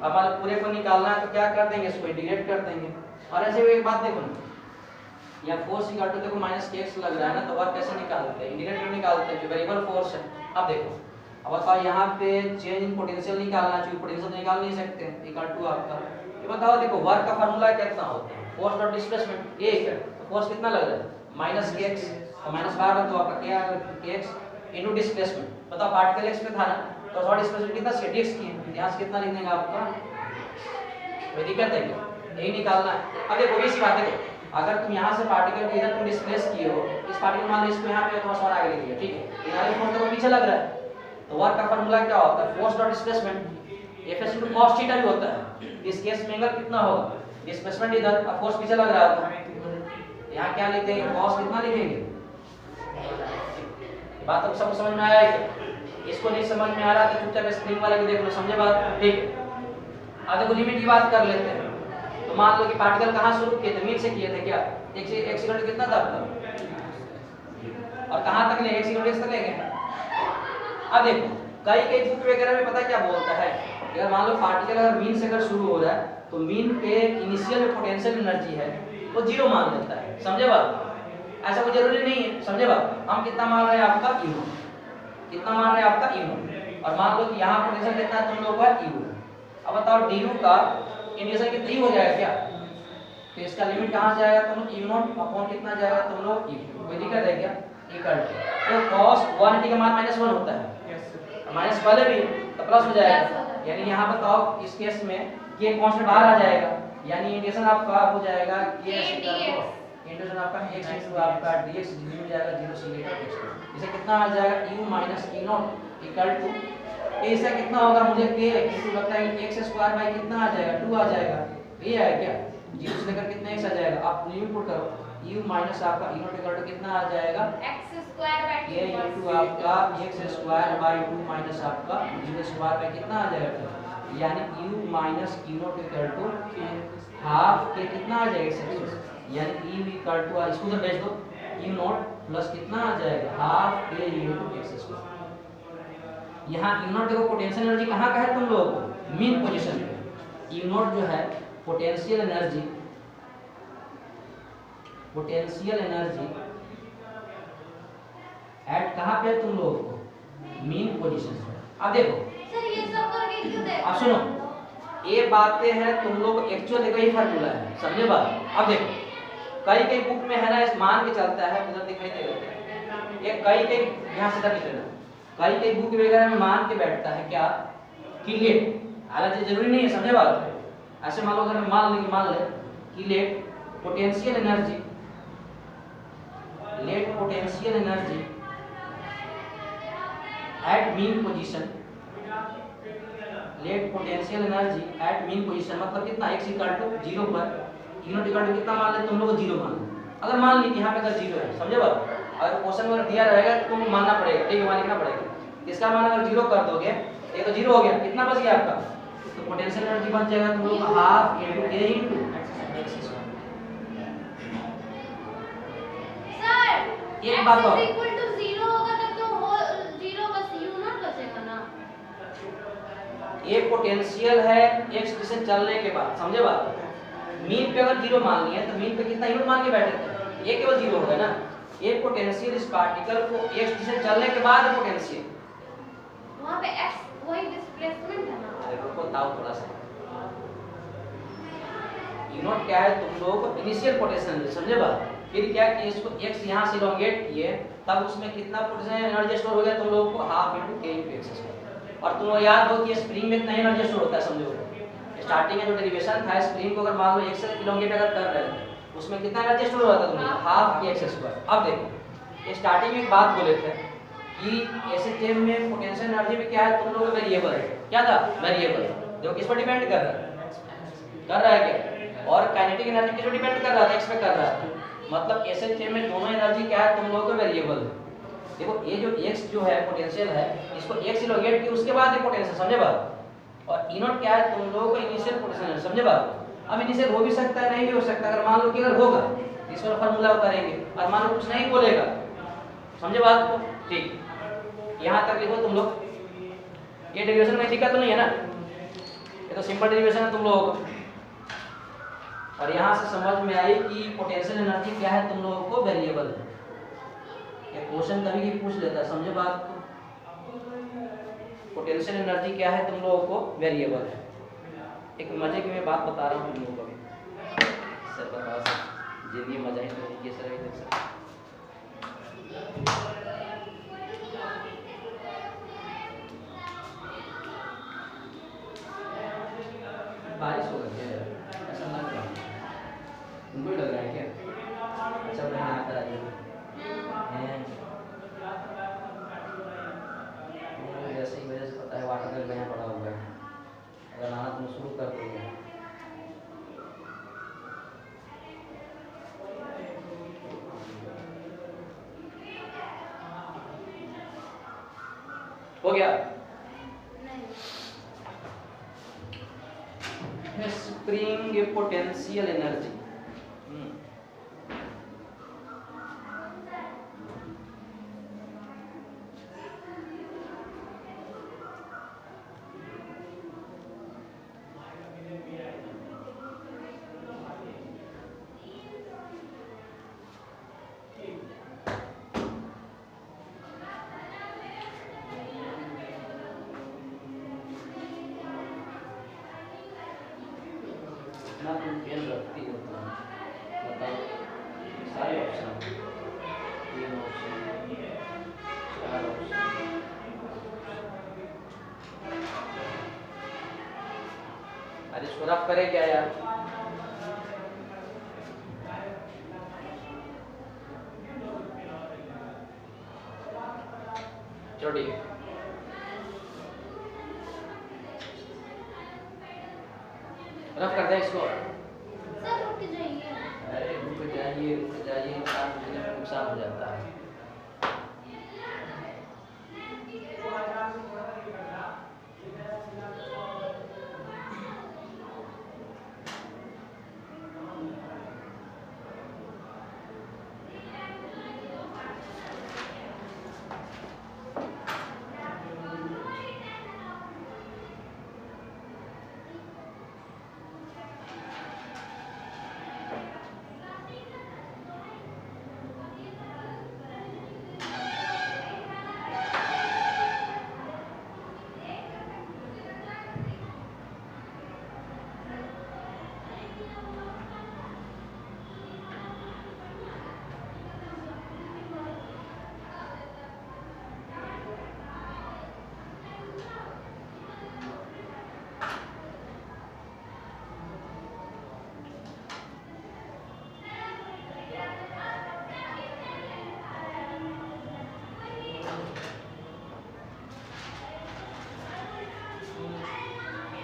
अब मान पूरे को निकालना है तो क्या कर देंगे, इसको इंटीग्रेट कर देंगे। और ऐसे भी एक बात देखो ना, या फोर्स इक्वल टू देखो -kx लग रहा है ना, तो वर्क कैसे निकालते हैं, इंटीग्रेट करके निकालते हैं, जो वेरिएबल फोर्स है। अब देखो, अब बताओ यहाँ पे चेंज इन पोटेंशियल निकालना चाहिए, पोटेंशियल निकाल नहीं सकते हैं, इक्वल टू आपका, ये बताओ देखो वर्क का फार्मूला कितना होता है, फोर्स डॉट डिस्प्लेसमेंट, ये है, तो फोर्स कितना लग रहा है, -kx, और माइनस बार तो आपका क्या है, kx इनटू डिस्प्लेसमेंट। बताओ पार्टिकल x में था ना, तो शॉर्ट डिस्प्लेसमेंट कितना dx की है, यहाँ से कितना लिख देंगे आपका, कोई दिक्कत है क्या? यही निकालना है। अब देखो इस बात देखो, अगर तुम यहाँ से पार्टिकल को इधर तुम डिस्प्लेस किए हो, इस पार्टिकल मान लो इसको यहाँ पे थोड़ा सा आगे ले लिया, ठीक है, इधर फोर्स तो पीछे लग रहा है, तो वर्क का फार्मूला क्या होता है, force dot displacement Fs into cos theta भी होता है। इस केस में एंगल कितना होगा, डिस्प्लेसमेंट इधर, अब फोर्स पीछे लग रहा था, यहाँ क्या लिख देंगे, cos कितना लिखेंगे। बात अब सब समझ में आया है क्या? इसको नहीं समझ में आ रहा तो चुपचाप स्क्रीन वाला भी देख लो, समझे बात, ठीक है। अब देखो लिमिट की बात कर लेते हैं। तो मान लो कि पार्टिकल कहाँ शुरू किए थे, मीन से किए थे क्या, x इक्वल टू कितना था आपका, और कहाँ तक ले, x इक्वल टू तक लेंगे। अब देखो कई बुक वगैरह में पता क्या बोलता है, अगर मान लो पार्टिकल अगर मीन से अगर शुरू हो रहा है तो मीन पे इनिशियल जो पोटेंशियल एनर्जी है वो 0 मान लेता है, समझे बात? ऐसा कोई जरूरी नहीं है, समझे बात? हम कितना मान रहे हैं आपका E0, कितना मान रहे हैं आपका E0, और मान लो कि यहाँ पोटेंशियल कितना है तुम लोगों का EU। अब बताओ du का इंटीग्रेशन कितनी हो जाएगा क्या, तो इसका लिमिट कहाँ से आएगा, तुम E0 अपॉन कितना जाएगा तुम लोग E, कोई दिक्कत है क्या, इक्वल टू, तो cos 180 का मान -1 होता है, माइनस पहले भी तो प्लस हो जाएगा, यानी यहाँ बताओ इस केस में ये कांस्टेंट बाहर आ जाएगा, यानी इंटीग्रेशन आपका हो जाएगा इंटीग्रेशन आपका x into आपका dx dt हो जाएगा 0 से लेकर x तक। इसे कितना आ जाएगा u minus e naught equal to ऐसा कितना होगा मुझे k into लगता है x स्क्वायर बाय कितना आ जाएगा 2 आ जाएगा। ये है क्या 0 से लेकर कितना x आ जाएगा आप लिमिट पुट करो u माइनस आपका e naught इक्वल टू कितना आ जाएगा x स्क्वायर बाय 2 ये into आपका x स्क्वायर बाय 2 माइनस आपका 0 स्क्वायर बाय कितना आ जाएगा यानी u minus e naught equal to half के कितना आ जाएगा x यानी e इक्वल टू इसको उधर भेज दो u naught प्लस कितना आ जाएगा half k into x square. यहाँ u naught देखो पोटेंशियल एनर्जी कहाँ का है तुम लोगों को मीन पोजीशन पे u naught जो है पोटेंशियल एनर्जी एट कहाँ पे है तुम लोगों को मीन पोजीशन पे। अब देखो सर ये सब करके क्यों दे अब सुनो ये बातें हैं तुम लोग एक्चुअल देखो ये फार्मूला है समझे बात। अब देखो कई बुक में है ना इस मान के चलता है उधर दिखाई देगा ये कई यहाँ से तक लेना कई बुक वगैरह में मान के बैठता है क्या कि लेट हालांकि जरूरी नहीं है समझे बात। ऐसे मान लो अगर मान ले कि let potential energy at mean position at mean position मतलब कितना x इक्वल टू 0 पर e naught इक्वल टू कितना मान ले तुम लोग 0 मान लो। अगर मान ली यहाँ पे अगर 0 है समझे बात अगर क्वेश्चन में दिया रहेगा तो तुम मानना पड़ेगा ठीक है मान लिखना पड़ेगा। इसका मान अगर 0 कर दोगे ये तो 0 हो गया कितना बच गया आपका तो पोटेंशियल एनर्जी बन जाएगा तुम लोग half into k into sir एक बात और x इक्वल टू 0 होगा तब तो 0 बस u naught बचेगा ना। ये पोटेंशियल है x दिशा चलने के बाद समझे बात। मीन पे अगर 0 मान लिया तो मीन पे कितना यूनिट मान के बैठे थे ये केवल 0 होगा ना। ये पोटेंशियल इस पार्टिकल को x दिशा चलने के बाद पोटेंशियल वहां पे x वही डिस्प्लेसमेंट है ना। अरे रुको बताओ थोड़ा सा यूनिट क्या है तुम लोगों को इनिशियल पोटेंशियल समझे बात। फिर क्या कि इसको x यहां से इलोंगेट किए तब उसमें कितना पोटेंशियल एनर्जी स्टोर हो गया तुम लोगों को half into k into x square. और तुम याद हो कि स्प्रिंग में कितना एनर्जी स्टोर होता है समझो स्टार्टिंग में जो डेरिवेशन था स्प्रिंग को अगर मान लो x से इलोंगेट अगर कर रहे थे उसमें कितना एनर्जी स्टोर होता था तुम लोग हाफ k x स्क्वायर। अब देखो ये स्टार्टिंग में एक बात बोले थे कि ऐसे चेन में पोटेंशियल एनर्जी में क्या है तुम लोग वेरिएबल है क्या था वेरिएबल देखो किस पर डिपेंड कर रहा है क्या और काइनेटिक एनर्जी किस पर डिपेंड कर रहा था x पे कर रहा था मतलब ऐसे चेन में दोनों एनर्जी क्या है तुम लोगों को वेरिएबल है। देखो ये जो x जो है पोटेंशियल है इसको x इलोगेट की उसके बाद ये पोटेंशियल समझे बात। और ई नॉट क्या है तुम लोगों को इनिशियल पोटेंशियल समझे बात। अब इनिशियल हो भी सकता है नहीं भी हो सकता अगर मान लो कि अगर होगा इस पर फार्मूला करेंगे और मान लो कुछ नहीं बोलेगा समझे बात को ठीक। यहाँ तक लिखो तुम लोग ये डेरिवेशन में दिक्कत तो नहीं है ना ये तो सिंपल डेरिवेशन है तुम लोगों को। और यहाँ से समझ में आई कि पोटेंशियल एनर्जी क्या है तुम लोगों को वेरिएबल है। ये क्वेश्चन कभी भी पूछ लेता है समझे बात को। पोटेंशियल एनर्जी क्या है तुम लोगों को वेरिएबल है। एक मजे की मैं बात बता रहा हूँ तुम लोगों को भी सर बताओ सर जिंदगी मजा ही नहीं ये सर देख सकते बारिश हो गई है ऐसा लग रहा है तुमको लग रहा है क्या अच्छा मैं आता है ऐसे ही वजह से पता है वाटर कलर यहाँ पड़ा हुआ है अगर आना तुम शुरू कर दोगे हो गया स्प्रिंग पोटेंशियल एनर्जी तुम पेन रखती हो बताओ सारे ऑप्शन तीन ऑप्शन चार ऑप्शन अरे इसको रफ करे क्या यार चलो ठीक है। रफ कर दे इसको। सर रुक जाइए। अरे रुक जाइए नुकसान हो जाता है।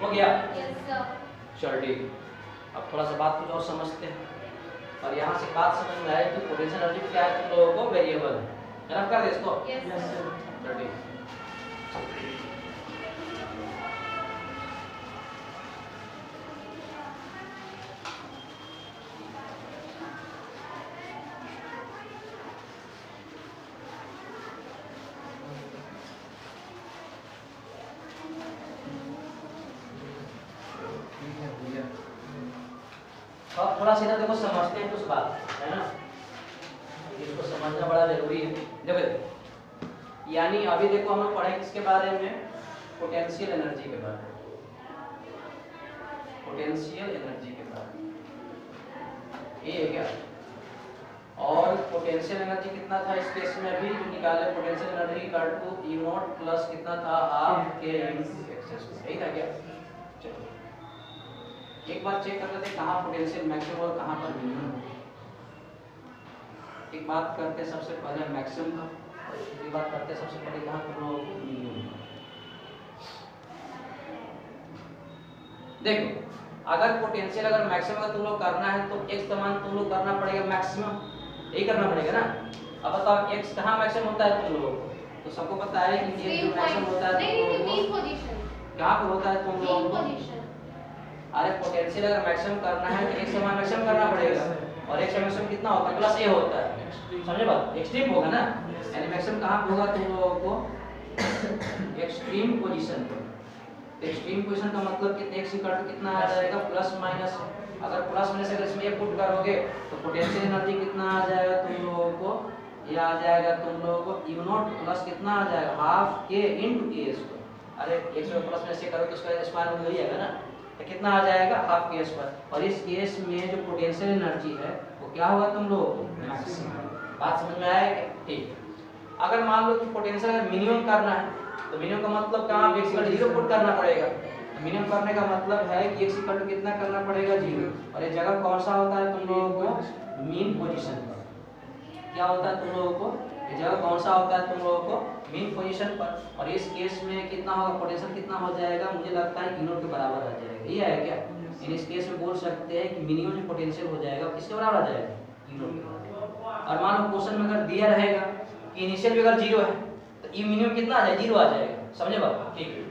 हो गया? Yes sir. चल ठीक। अब थोड़ा सा बात कुछ और समझते हैं, और यहाँ से बात समझ में आए कि पोटेंशियल एनर्जी क्या है तुम लोगों को वेरिएबल है। रफ कर दे इसको। Yes sir. चल ठीक। अब थोड़ा सा देखो समझते हैं कुछ बात, है ना, इसको समझना बड़ा जरूरी है। देखो यानी अभी देखो हम लोग पढ़े किसके बारे में, पोटेंशियल एनर्जी के बारे में, पोटेंशियल एनर्जी के बारे में, ये है क्या। और पोटेंशियल एनर्जी कितना था इस केस में, अभी जो निकाले potential energy equal to E naught plus कितना था हाफ के इनटू एक्स, यही था क्या। चलो एक बार चेक कर लेते हैं कहाँ पोटेंशियल मैक्सिमम और कहाँ पर मिनिमम। एक बात करते हैं सबसे पहले मैक्सिमम का, और एक बात करते हैं सबसे पहले कहाँ पर मिनिमम। देखो अगर पोटेंशियल अगर मैक्सिमम का तुम लोग करना है तो x समान तुम लोग करना पड़ेगा मैक्सिमम, यही करना पड़ेगा ना। अब बताओ x कहाँ मैक्सिमम होता है तुम लोगों को, तो सबको पता है कि x मैक्सिमम होता है तुम लोगों को कहाँ पर होता है तुम लोगों को। अरे पोटेंशियल अगर मैक्सिमम करना है तो x समान मैक्सिमम करना पड़ेगा, और x मैक्सिमम कितना होता है प्लस a होता है, समझे बात, एक्सट्रीम होगा ना। यानी मैक्सिमम कहाँ होगा तुम लोगों को एक्सट्रीम पोजीशन पर। एक्सट्रीम पोजीशन का मतलब कि x इक्वल टू कितना आ जाएगा प्लस माइनस, अगर प्लस माइनस अगर इसमें पुट करोगे तो पोटेंशियल एनर्जी कितना आ जाएगा तुम लोगों को, ये आ जाएगा तुम लोगों को U नॉट प्लस कितना आ जाएगा half k into a square. अरे x में प्लस में से करो तो इसका स्क्वायर हो जाएगा ना, तो कितना आ जाएगा हाफ k स्क्वायर। और इस केस में जो पोटेंशियल एनर्जी है वो क्या होगा तुम लोगों को मैक्सिमम। बात समझ में आएगा? ठीक। अगर मान लो कि पोटेंशियल अगर मिनिमम करना है तो मिनिमम का मतलब कहाँ x इक्वल टू 0 पुट करना पड़ेगा। मिनिमम करने का मतलब है कि x इक्वल टू कितना करना पड़ेगा 0, और ये जगह कौन सा होता है तुम लोगों को मीन पोजीशन पर। क्या होता है तुम लोगों को, ये जगह कौन सा होता है तुम लोगों को मीन पोजीशन पर। और इस केस में कितना होगा पोटेंशियल कितना हो जाएगा, मुझे लगता है E0 के बराबर आ जाएगा, ये है क्या। इस केस में बोल सकते हैं कि मिनिमम जो पोटेंशियल हो जाएगा किसके बराबर आ जाएगा E0 के बराबर। और मान लो क्वेश्चन में अगर दिया रहेगा कि इनिशियल भी अगर 0 है तो ई मिनिमम कितना आ जाएगा 0 आ जाएगा, समझे बात। ठीक है।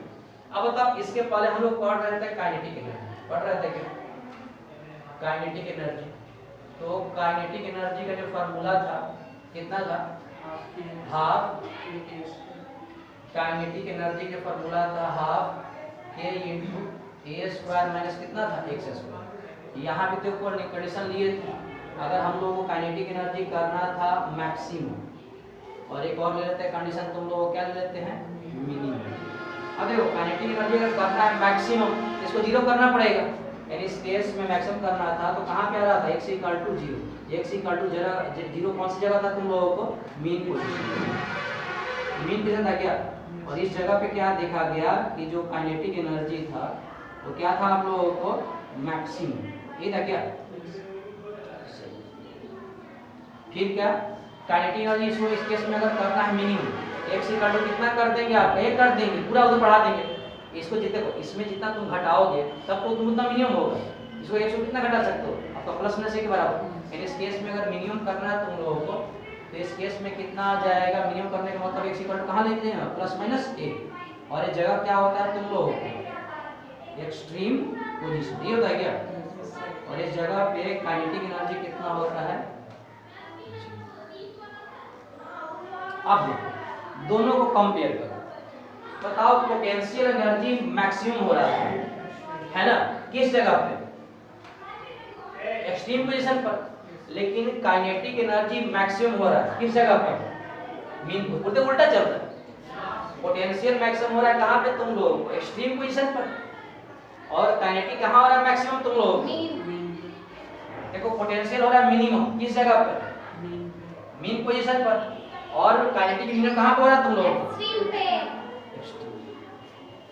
अब बताओ इसके पहले हम लोग पढ़ रहे थे काइनेटिक एनर्जी, पढ़ रहे थे क्या काइनेटिक एनर्जी। तो काइनेटिक एनर्जी का जो फार्मूला था कितना था हाफ, काइनेटिक एनर्जी का फार्मूला था half k into a square minus कितना था x स्क्वायर। यहाँ भी तो ऊपर कंडीशन लिए थे, अगर हम लोगों को काइनेटिक एनर्जी करना था मैक्सिमम, और एक और ले लेते हैं कंडीशन तुम लोग क्या ले लेते हैं मिनिमम। अब देखो काइनेटिक एनर्जी अगर करना है मैक्सिमम इसको 0 करना पड़ेगा, यानी इस केस में मैक्सिमम करना था तो कहाँ पे आ रहा था x equal to 0, x equal to 0 कौन सी जगह था तुम लोगों को मीन पोजीशन, मीन पोजीशन था क्या। और इस जगह पे क्या देखा गया कि जो काइनेटिक एनर्जी था वो क्या था आप लोगों को मैक्सिमम, ये था क्या। फिर क्या काइनेटिक एनर्जी इसको इस केस में अगर करना है मिनिमम x इक्वल टू कितना कर देंगे आप, 1 कर देंगे, पूरा उधर बढ़ा देंगे। इसको जितने को इसमें जितना तुम घटाओगे तब तो तुम उतना मिनिमम होगा। इसको 100 कितना घटा सकते हो, आपका प्लस माइनस के बराबर। इन इस केस में अगर मिनिमम करना है तुम लोगों को, तो इस केस में कितना आ जाएगा, मिनिमम करने का मतलब x इक्वल टू कहां लेते हैं, प्लस माइनस a। और ये जगह क्या होता है तुम लोगों को, एक्सट्रीम पोजीशन, ये होता है क्या। और इस जगह पे काइनेटिक एनर्जी कितना होता है। अब देखो दोनों को कंपेयर करो, बताओ पोटेंशियल एनर्जी मैक्सिमम हो रहा है ना, किस जगह पे, एक्सट्रीम पोजीशन पर, लेकिन काइनेटिक एनर्जी मैक्सिमम हो रहा है किस जगह पे, मीन उल्टा उल्टा चल रहा है। पोटेंशियल मैक्सिमम हो रहा है कहां पे तुम लोगों को, एक्सट्रीम पोजीशन पर, और काइनेटिक कहां हो रहा है मैक्सिमम तुम लोगों को। देखो पोटेंशियल हो रहा है मिनिमम किस जगह पर, मीन पोजीशन पर, और काइनेटिक मिनिमम कहां पे हो रहा है तुम लोगों को, एक्सट्रीम पे।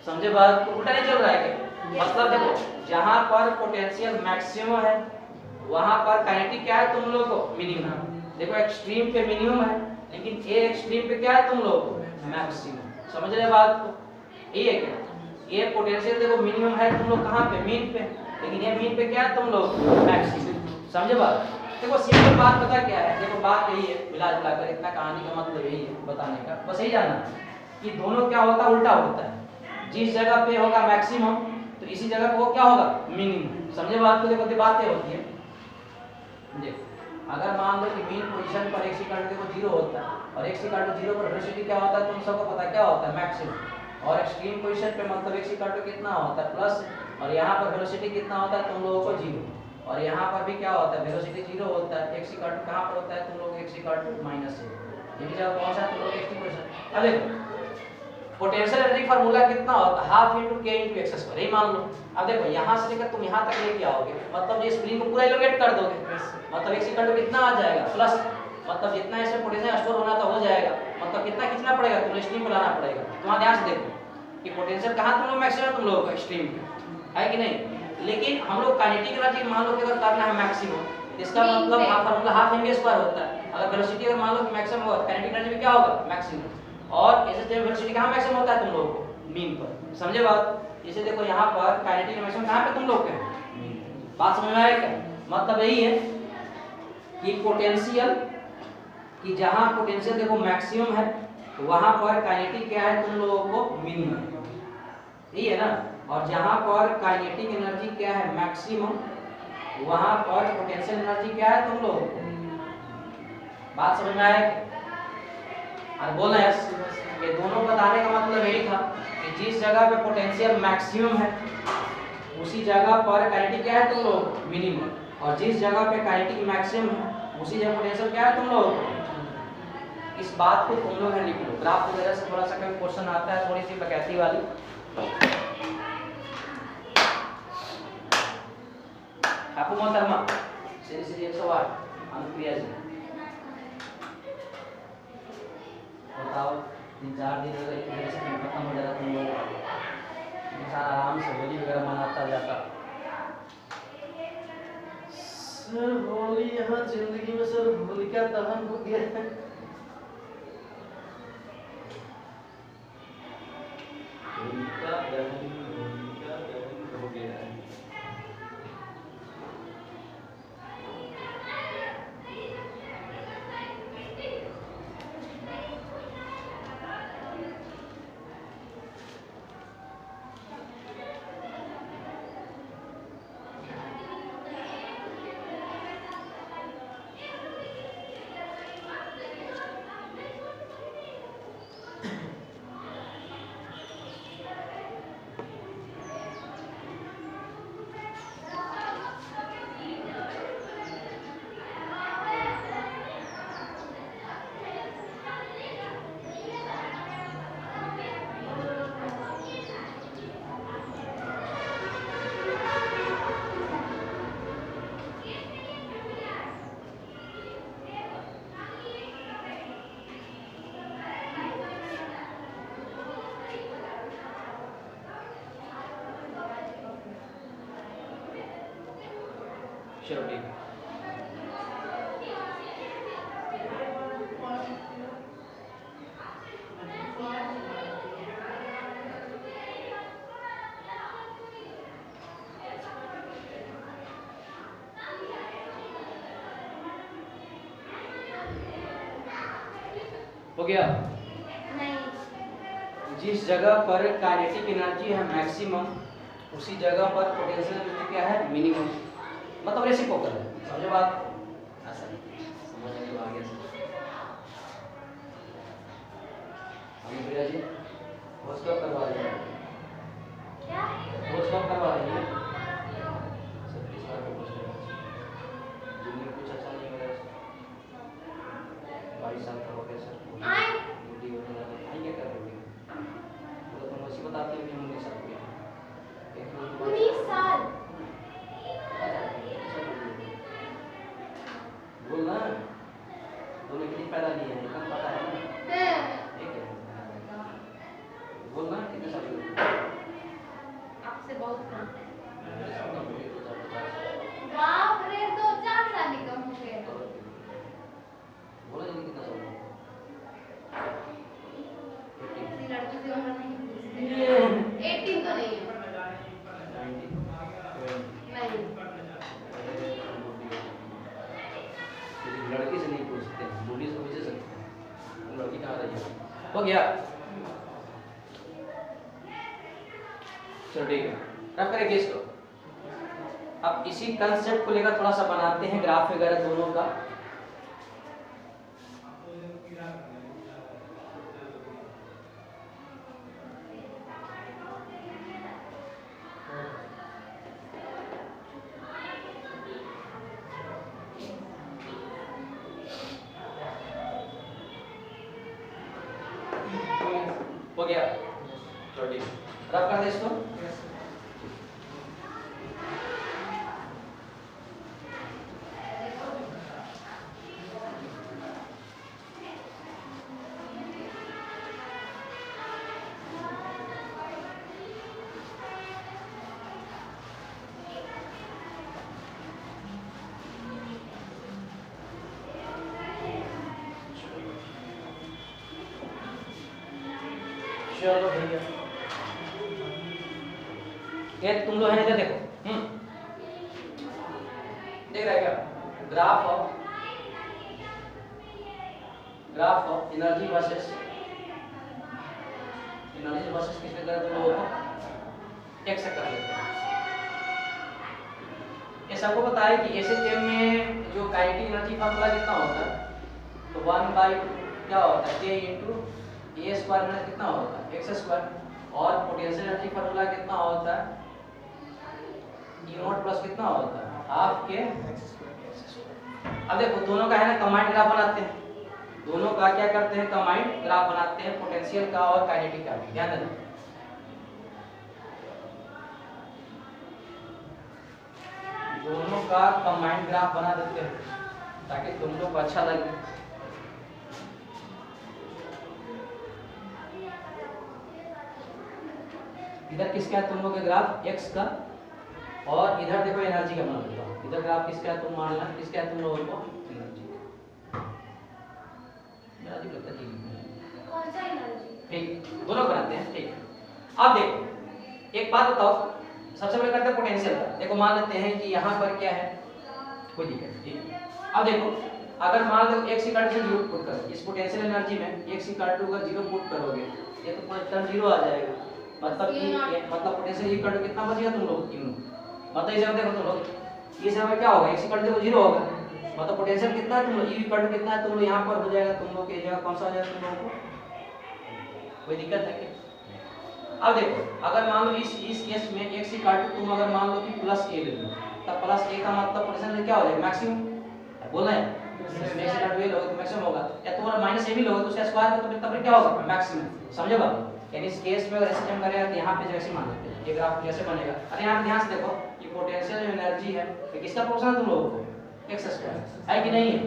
समझे बात को, उल्टा नहीं चल रहा है क्या। मतलब देखो जहां पर पोटेंशियल मैक्सिमम है वहां पर काइनेटिक क्या है तुम लोगों को, मिनिमम। देखो एक्सट्रीम पे मिनिमम है, लेकिन ये एक्सट्रीम पे क्या है तुम लोगों को, मैक्सिमम। समझ रहे बात को, ये है क्या, ये पोटेंशियल देखो मिनिमम है तुम लोग कहां पे, मीन पे, लेकिन ये मीन पे क्या है तुम लोग, मैक्सिमम। समझे बात। देखो सिंपल बात पता क्या है, देखो बात यही है, मिला जुला कर इतना कहानी का मतलब यही है बताने का, बस यही जानना कि दोनों क्या होता है, उल्टा होता है। जिस जगह पे होगा मैक्सिमम तो इसी जगह पे वो क्या होगा, मिनिमम। समझे बात को। देखो बातें होती है, देखो अगर मान लो कि मीन पोजीशन पर x इक्वल टू देखो 0 होता है, और x इक्वल टू 0 पर वेलोसिटी क्या होता है तुम सबको पता है क्या होता है, मैक्सिमम। और एक्सट्रीम पोजीशन पे मतलब x इक्वल टू कितना होता है, प्लस, और यहाँ पर वेलोसिटी कितना होता है तुम लोगों को 0, और यहाँ पर भी क्या होता है, वेलोसिटी 0 होता है। x इक्वल टू कहाँ पर होता है तुम लोग, x इक्वल टू -a, ये भी जगह कौन सा है तुम लोग, एक्सट्रीम पोजीशन। अब देखो पोटेंशियल एनर्जी फार्मूला कितना होता है, half into k into x square, यही मान लो। अब देखो यहाँ से लेकर तुम यहाँ तक लेके आओगे, मतलब ये स्प्रिंग को पूरा एलोकेट कर दोगे, मतलब x इक्वल टू कितना आ जाएगा, प्लस, मतलब जितना इसमें पोटेंशियल स्टोर होना था हो जाएगा, मतलब कितना खींचना पड़ेगा तुम्हें, स्ट्रीम पे लाना पड़ेगा। तुम्हारा ध्यान से देखो कि पोटेंशियल कहाँ तुम लोग मैक्सिमम तुम लोगों का, स्ट्रीम पे है कि नहीं। लेकिन हम लोग काइनेटिक एनर्जी मान लो कि अगर करना है मैक्सिमम, इसका मतलब फार्मूला हाफ mv स्क्वायर होता है। अगर वेलोसिटी अगर मान लो कि मैक्सिमम होगा, काइनेटिक एनर्जी भी क्या होगा, मैक्सिमम। और ऐसे जब वेलोसिटी कहाँ मैक्सिमम होता है तुम लोगों को, मीन पर। समझे बात। जैसे देखो यहाँ पर काइनेटिक मैक्सिमम कहाँ पे तुम लोग के, बात समझ में आया क्या। मतलब यही है कि पोटेंशियल, कि जहाँ पोटेंशियल देखो मैक्सिमम है वहां पर काइनेटिक क्या है तुम लोगों को, मिनिमम, यही है ना। और जहां पर काइनेटिक एनर्जी क्या है, मैक्सिमम, वहां पर पोटेंशियल एनर्जी क्या है तुम लोगों को। बात समझ में आया क्या। और बोला है ये दोनों बताने का मतलब यही था कि जिस जगह पे पोटेंशियल मैक्सिमम है उसी जगह पर काइनेटिक क्या है तुम लोग, मिनिमम, और जिस जगह पे काइनेटिक मैक्सिमम है उसी जगह पोटेंशियल क्या है तुम लोग। इस बात को तुम लोग लिख लो, ग्राफ वगैरह से थोड़ा सा कोई क्वेश्चन आता है, थोड़ी सी बकैती वाली। आपको मोहतरमा सीरीज 108 अनुक्रिया जी बताओ, 3-4 दिन अगर एक तरह से खत्म हो जाता तुम लोग, इंसान आराम से होली वगैरह मनाता जाता। सर होली यहाँ जिंदगी में सर होली का दहन हो गया है। होली का दहन हो गया है। चलो ठीक है। हो गया? नहीं। जिस जगह पर काइनेटिक एनर्जी है मैक्सिमम, उसी जगह पर पोटेंशियल एनर्जी क्या है? मिनिमम। मतलब रेसिप्रोकल है। समझे बात? समझने के बाद जी वो स्टॉप करवा रही है, क्या? वो स्टॉप करवा रही है। सर इस बार को पूछ रहे हैं जिनमें कुछ अच्छा नहीं हो रहा है। 22 साल का हो गया सर। आए ड्यूटी होने वाला है। क्या कर रहे हो? वो तो मुझे बताते हैं कि 19 साल के हैं। 19 साल। बोलना दोनों कितनी पैदा लिए हैं कम पता है ना? ठीक है बोलना कितने साल के? आपसे बहुत कम। बाप रे, 2-4 साल ही कम हो गए। बोला जी कितना साल? किसी लड़की से उम्र नहीं पूछते। 18 तो नहीं है। 19 नहीं। लड़की से नहीं पूछते, बूढ़ी से पूछ सकते हैं। लड़की कहाँ रही है? हो गया? चलो ठीक है, रख करेंगे इसको। अब इसी कंसेप्ट को लेकर थोड़ा सा बनाते हैं ग्राफ वगैरह दोनों का। हो गया? चलो ठीक है, रफ कर दे इसको। चलो भैया ये तुम लोग है इधर देखो। देख रहे क्या? ग्राफ ऑफ एनर्जी वर्सेस किसके कर तुम लोगों को एक से कर लेते हैं। ये सबको पता है कि एसएचएम में जो काइनेटिक एनर्जी फार्मूला कितना होता है? तो 1/2 क्या होता है? k * a स्क्वायर में कितना होता है? x square. और पोटेंशियल एनर्जी फार्मूला कितना होता है? E0 प्लस कितना होता है? हाफ के x स्क्वायर। अब देखो दोनों का है ना कंबाइंड ग्राफ बनाते हैं। दोनों का क्या करते हैं? कंबाइंड ग्राफ बनाते हैं, पोटेंशियल का और काइनेटिक का। ध्यान देना। दोनों का कंबाइंड ग्राफ बना देते हैं ताकि तुम लोग को अच्छा लगे। इधर किसका है तुम लोग का ग्राफ? x का। और इधर देखो एनर्जी का मान लेता हूं। इधर ग्राफ किसका है तुम मान लेना? किसका है तुम लोगों को? एनर्जी लगता है कौन सा एनर्जी? ठीक, दोनों बनाते हैं। ठीक, अब देखो एक बात बताओ, सबसे पहले करते हैं पोटेंशियल का। देखो मान लेते हैं कि यहाँ पर क्या है, कोई दिक्कत नहीं। ठीक, अब देखो अगर मान लो x इक्वल टू 0 पुट करो, इस पोटेंशियल एनर्जी में x इक्वल टू अगर 0 पुट करोगे ये तो पूरा टर्म 0 आ जाएगा। मतलब पोटेंशियल इक्वल टू कितना बचेगा तुम लोग? q। मतलब इस जगह देखो तुम लोग इस जगह क्या होगा? x इक्वल टू 0 होगा। मतलब पोटेंशियल कितना है तुम लोग? u इक्वल टू कितना है तुम लोग? यहाँ पर हो जाएगा तुम लोग की जगह कौन सा आ जाएगा तुम लोगों को? कोई दिक्कत है क्या? अब देखो अगर मान लो इस केस में x इक्वल टू तुम अगर मान लो कि प्लस a ले लो, तब प्लस a का मतलब पोटेंशियल क्या हो जाएगा? मैक्सिमम बोलना है। इसमें x इक्वल टू a लोगे तो मैक्सिमम होगा, या तुम्हारा माइनस a भी लोगे तो उसका स्क्वायर में तो तब क्या होगा? मैक्सिमम। समझे बात? यानी इस केस में अगर एसएम करेगा तो यहाँ पे जैसे मान लेते हैं ये ग्राफ कैसे बनेगा। अरे यहाँ पे ध्यान से देखो ये पोटेंशियल जो एनर्जी है ये किसका प्रोपोर्शनल तुम लोगों को? x स्क्वायर है कि नहीं है?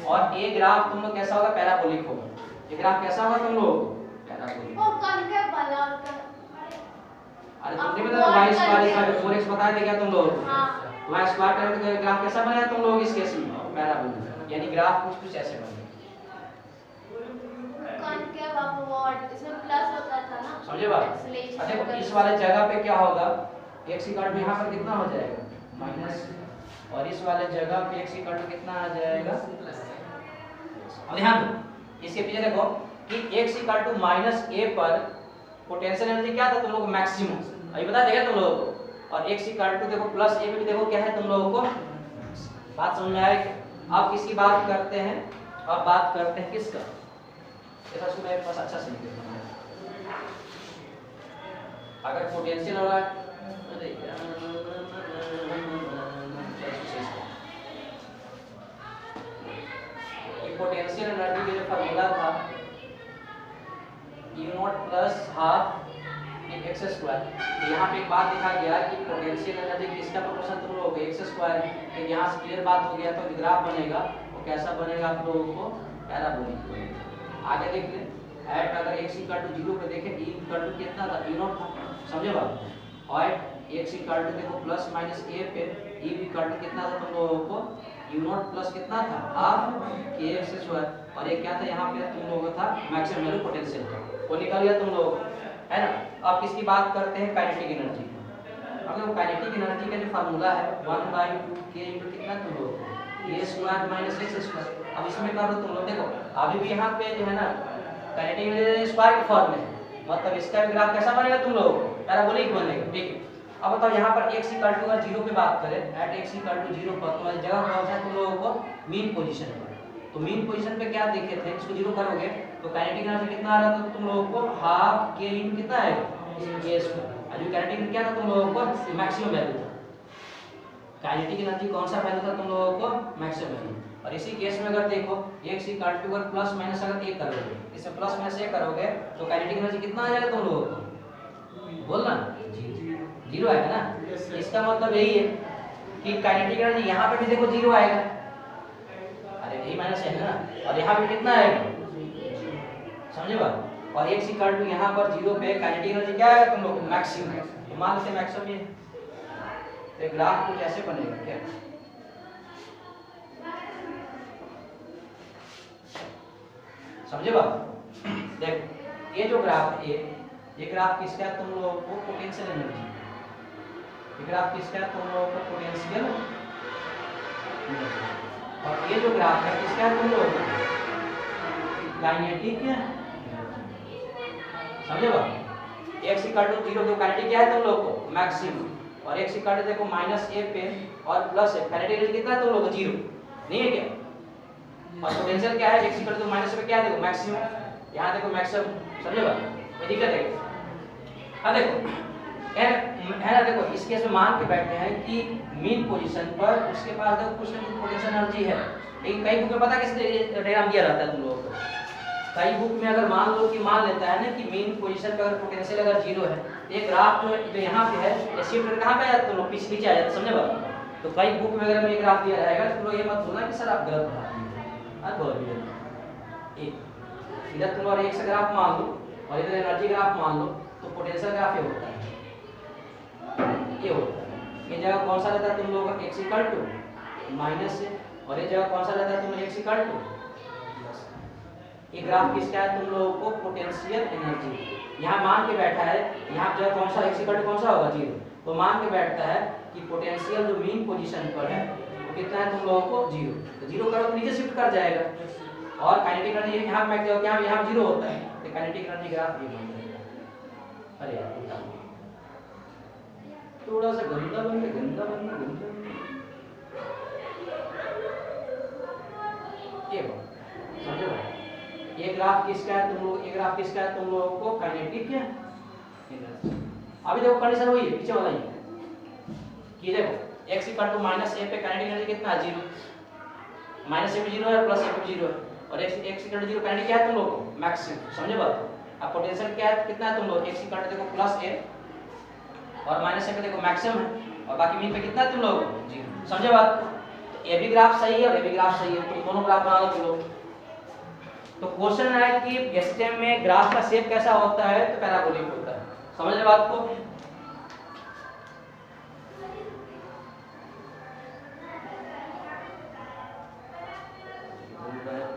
और ये ग्राफ तुम लोग कैसा होगा? पैराबोलिक होगा। ये ग्राफ कैसा होगा तुम लोगों को? पैराबोलिक। वो कॉन्केव वाला होता है। अरे तुमने बताया y square equal to 4x बताया था क्या तुम लोगों को? हां, तो y स्क्वायर करके ग्राफ कैसा बनेगा तुम लोग इस केस में? पैराबोलिक। यानी ग्राफ कुछ ऐसे बनेगा। कॉन्केव अपवर्ड, इसमें प्लस होता था ना। समझे बात? देखो इस वाले जगह पे क्या होगा? x इक्वल टू यहाँ पर कितना हो जाएगा? माइनस, और इस वाले जगह पे x इक्वल टू कितना आ जाएगा? अब ध्यान दो इसके पीछे देखो कि x इक्वल टू माइनस ए पर पोटेंशियल एनर्जी क्या था तुम लोगों को मैक्सिमम, अभी बता देगा तुम लोगों को, और x इक्वल टू देखो प्लस ए पे भी देखो क्या है तुम लोगों को, बात समझ में आया? अब किसकी बात करते हैं, अब बात करते हैं किसका, ऐसा सुना है बस अच्छा से लिख देता हूं। अगर पोटेंशियल हो रहा है पोटेंशियल एनर्जी के जो फार्मूला था E0 plus half x square, तो यहाँ पे एक बात देखा गया कि पोटेंशियल एनर्जी किसका प्रोपोर्शन तुम लोगों को एक्स स्क्वायर, तो यहाँ से क्लियर बात हो गया, तो ग्राफ बनेगा वो कैसा बनेगा आप लोगों को पैराबोलिक बनेगा। आगे देख ले एट अगर x इक्वल टू 0 पे देखें e इक्वल टू कितना था E0 था, समझे बात, और x इक्वल टू देखो प्लस माइनस a पे e इक्वल टू कितना था तुम लोगों को U0 प्लस कितना था हाफ kx स्क्वायर, और ये क्या था यहाँ पे तुम लोगों का था मैक्सिमम वैल्यू पोटेंशियल का, वो निकल गया तुम लोगों को, है ना। अब किसकी बात करते हैं, काइनेटिक एनर्जी। अब देखो काइनेटिक एनर्जी का जो फार्मूला है 1/2k इनटू कितना तुम लोगों को a square minus x square. अब इसमें कर लो तुम लोग, देखो अभी भी यहाँ पे जो है ना काइनेटिक एनर्जी स्क्वायर के फॉर्म में है, मतलब इसका भी ग्राफ कैसा बनेगा तुम लोगों को पैराबोलिक बनेगा, ठीक है। अब बताओ यहाँ पर x इक्वल टू अगर 0 पे बात करें, एट x इक्वल टू 0 पर तो जगह पहुंचा है तुम लोगों को मीन पोजीशन पर, तो मीन पोजीशन पे क्या देखे थे, इसको 0 करोगे तो काइनेटिक एनर्जी कितना आ रहा था तुम लोगों को हाफ k इन कितना है k स्क्वायर, और जो काइनेटिक क्या था तुम लोगों को मैक्सिमम वैल्यू था, काइनेटिक एनर्जी कौन सा वैल्यू था तुम लोगों को मैक्सिमम वैल्यू। और इसी केस में अगर देखो x इक्वल टू अगर प्लस माइनस अगर 1 करोगे, इसमें प्लस माइनस 1 करोगे तो काइनेटिक एनर्जी कितना आ जाएगा तुम लोगों को, बोलना 0 आएगा ना। इसका मतलब यही है कि काइनेटिक एनर्जी यहाँ पे भी देखो 0 आएगा, अरे यही माइनस है ना, और यहाँ पे कितना आएगा, समझे बात। और x इक्वल टू यहाँ पर 0 पे काइनेटिक एनर्जी क्या है तुम लोग मैक्सिमम, तो मान लेते हैं मैक्सिमम ये, तो ग्राफ कुछ ऐसे बनेगा क्या, समझे बात। देख ये जो ग्राफ है ये ग्राफ किसका है तुम लोगों को पोटेंशियल एनर्जी, ये ग्राफ किसका है तुम लोगों को पोटेंशियल, और ये जो ग्राफ है किसका है तुम लोगों को काइनेटिक, समझे बात। x इक्वल टू 0 तो काइनेटिक क्या है तुम लोगों को मैक्सिमम, और x इक्वल टू देखो माइनस a पे और प्लस है, काइनेटिक एनर्जी कितना है तुम लोगों को 0 नहीं है क्या, और पोटेंशियल क्या है x इक्वल टू माइनस पे क्या है देखो मैक्सिमम, यहाँ देखो मैक्सिमम, समझे बात, ये दिक्कत है। अब देखो है ना, देखो इस केस में मान के बैठे हैं कि मीन पोजीशन पर उसके पास देखो कुछ ना कुछ पोटेंशियल एनर्जी है, लेकिन कई बुक में पता किस डायग्राम दिया रहता है तुम लोगों को, कई बुक में अगर मान लो कि मान लेता है ना कि मीन पोजीशन पर अगर पोटेंशियल अगर 0 है, एक ग्राफ जो यहाँ पे है ये शिफ्ट कहाँ पे आ जाता है, तुम लोग पीछे आ जाता, समझे बात। तो कई बुक में अगर ये ग्राफ दिया रहेगा तो ये मत बोलना कि सर आप गलत बता रहे हैं, इधर तुम लोग एक से ग्राफ मान लो और इधर एनर्जी ग्राफ मान लो, तो पोटेंशियल ग्राफ ये होता है, ये होता है। ये जगह कौन सा रहता है तुम लोगों का x इक्वल टू माइनस है, और ये जगह कौन सा रहता है तुम लोग x इक्वल टू, ये ग्राफ किसका है तुम लोगों को पोटेंशियल एनर्जी। यहाँ मान के बैठा है, यहाँ जगह कौन सा x इक्वल टू कौन सा होगा 0, तो मान के बैठता है कि पोटेंशियल जो मीन पोजीशन पर है वो कितना है तुम लोगों को 0, तो 0 करो तो नीचे शिफ्ट कर जाएगा, और काइनेटिक एनर्जी यहाँ मैं यहाँ 0 होता है, तो काइनेटिक एनर्जी ग्राफ ये बन जाएगा। अरे यार थोड़ा सा गंदा बन गया, गंदा बन गया, गंदा ये समझो। ये ग्राफ किसका है तुम लोग, ये ग्राफ किसका है तुम लोगों को काइनेटिक है। अभी देखो कंडीशन वही है पीछे वाला ही कि देखो x equal to minus a पे काइनेटिक एनर्जी कितना है 0, माइनस a पे 0 है प्लस a पे 0 है, और x इक्वल टू 0 काइनेटिक क्या है तुम लोगों को मैक्सिमम, समझे बात। अब पोटेंशियल क्या है कितना है तुम लोग x इक्वल टू देखो प्लस a और माइनस a पे देखो मैक्सिमम है, और बाकी मीन पे कितना है तुम लोग 0, समझे बात। तो ये भी ग्राफ सही है और ये भी ग्राफ सही है, तो दोनों ग्राफ बना लो तुम लोग। तो क्वेश्चन है कि सिस्टम में ग्राफ का शेप कैसा होता है, तो पैराबोलिक होता है, समझ रहे बात को।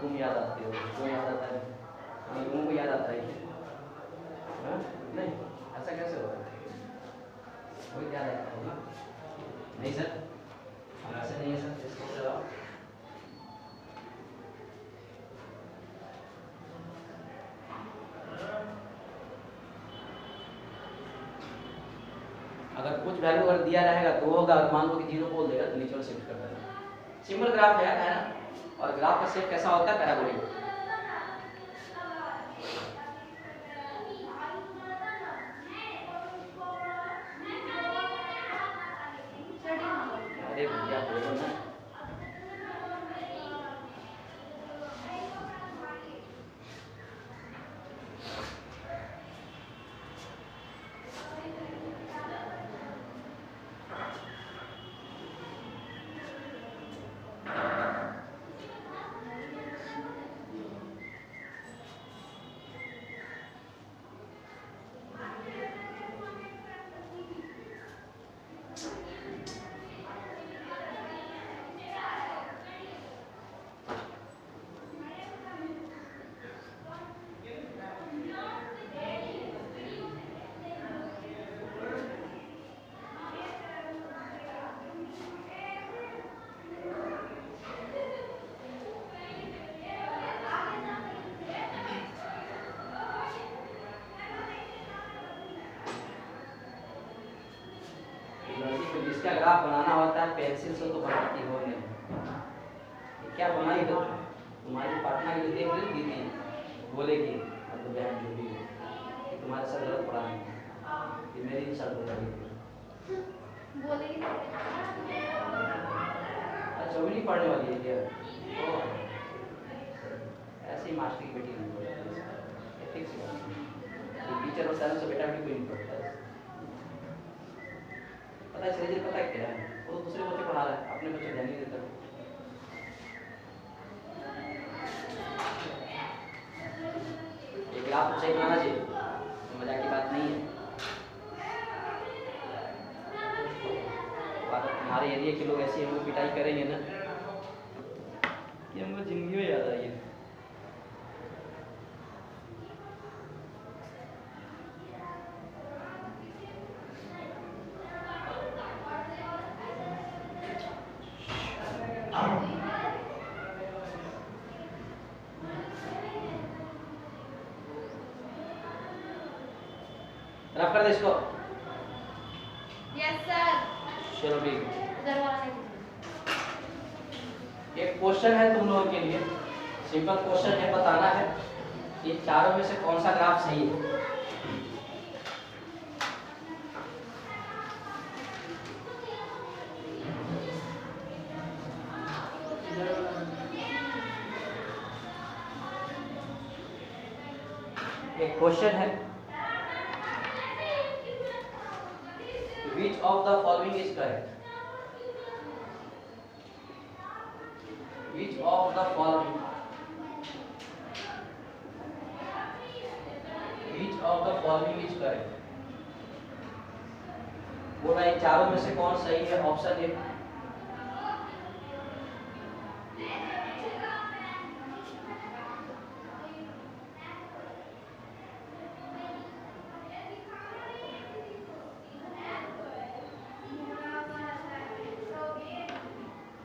तुम याद आते हो, तो याद आता है, तुमको याद आता है नहीं, ऐसा कैसे होगा, कोई याद आता है नहीं सर, ऐसा नहीं है सर, इसको जवाब अगर कुछ वैल्यू अगर दिया रहेगा तो होगा, अगर मान लो कि 0 बोल देगा तो नीचे वाला शिफ्ट कर देगा। सिंपल ग्राफ है ना। और ग्राफ का शेप कैसा होता है? पैराबोलिक। अरे भैया बोलो ना। जिसका ग्राफ बनाना होता है पेंसिल से तो बनाती हो नहीं। क्या बनाई तो तुम्हारी पार्टनर की देख ली दीदी बोलेगी तो बहन जो भी हो तुम्हारे साथ गलत पढ़ा नहीं, ये मेरी भी साथ बोलेगी अच्छा वो नहीं पढ़ने वाली है क्या? ऐसे ही मास्टर की बेटी नहीं पढ़ती, ठीक से टीचर और सर से बेटा भी कोई नहीं पढ़ता है। पता है सर पता है क्या है, वो दूसरे बच्चे पढ़ा रहा है, अपने बच्चे ध्यान नहीं देता। एक आप सही बनाना चाहिए, तो मजाक की बात नहीं है। हमारे एरिया के लोग ऐसे हमको पिटाई करेंगे ना कि हमको जिंदगी में याद आएगी। रफ कर दे इसको। Yes sir. चलो ठीक। एक क्वेश्चन है तुम लोगों के लिए, सिंपल क्वेश्चन है, बताना है ये चारों में से कौन सा ग्राफ सही है। एक क्वेश्चन है, which of the following is correct? Which of the following? Which of the following is correct? बोला इन चारों में से कौन सही है? ऑप्शन ए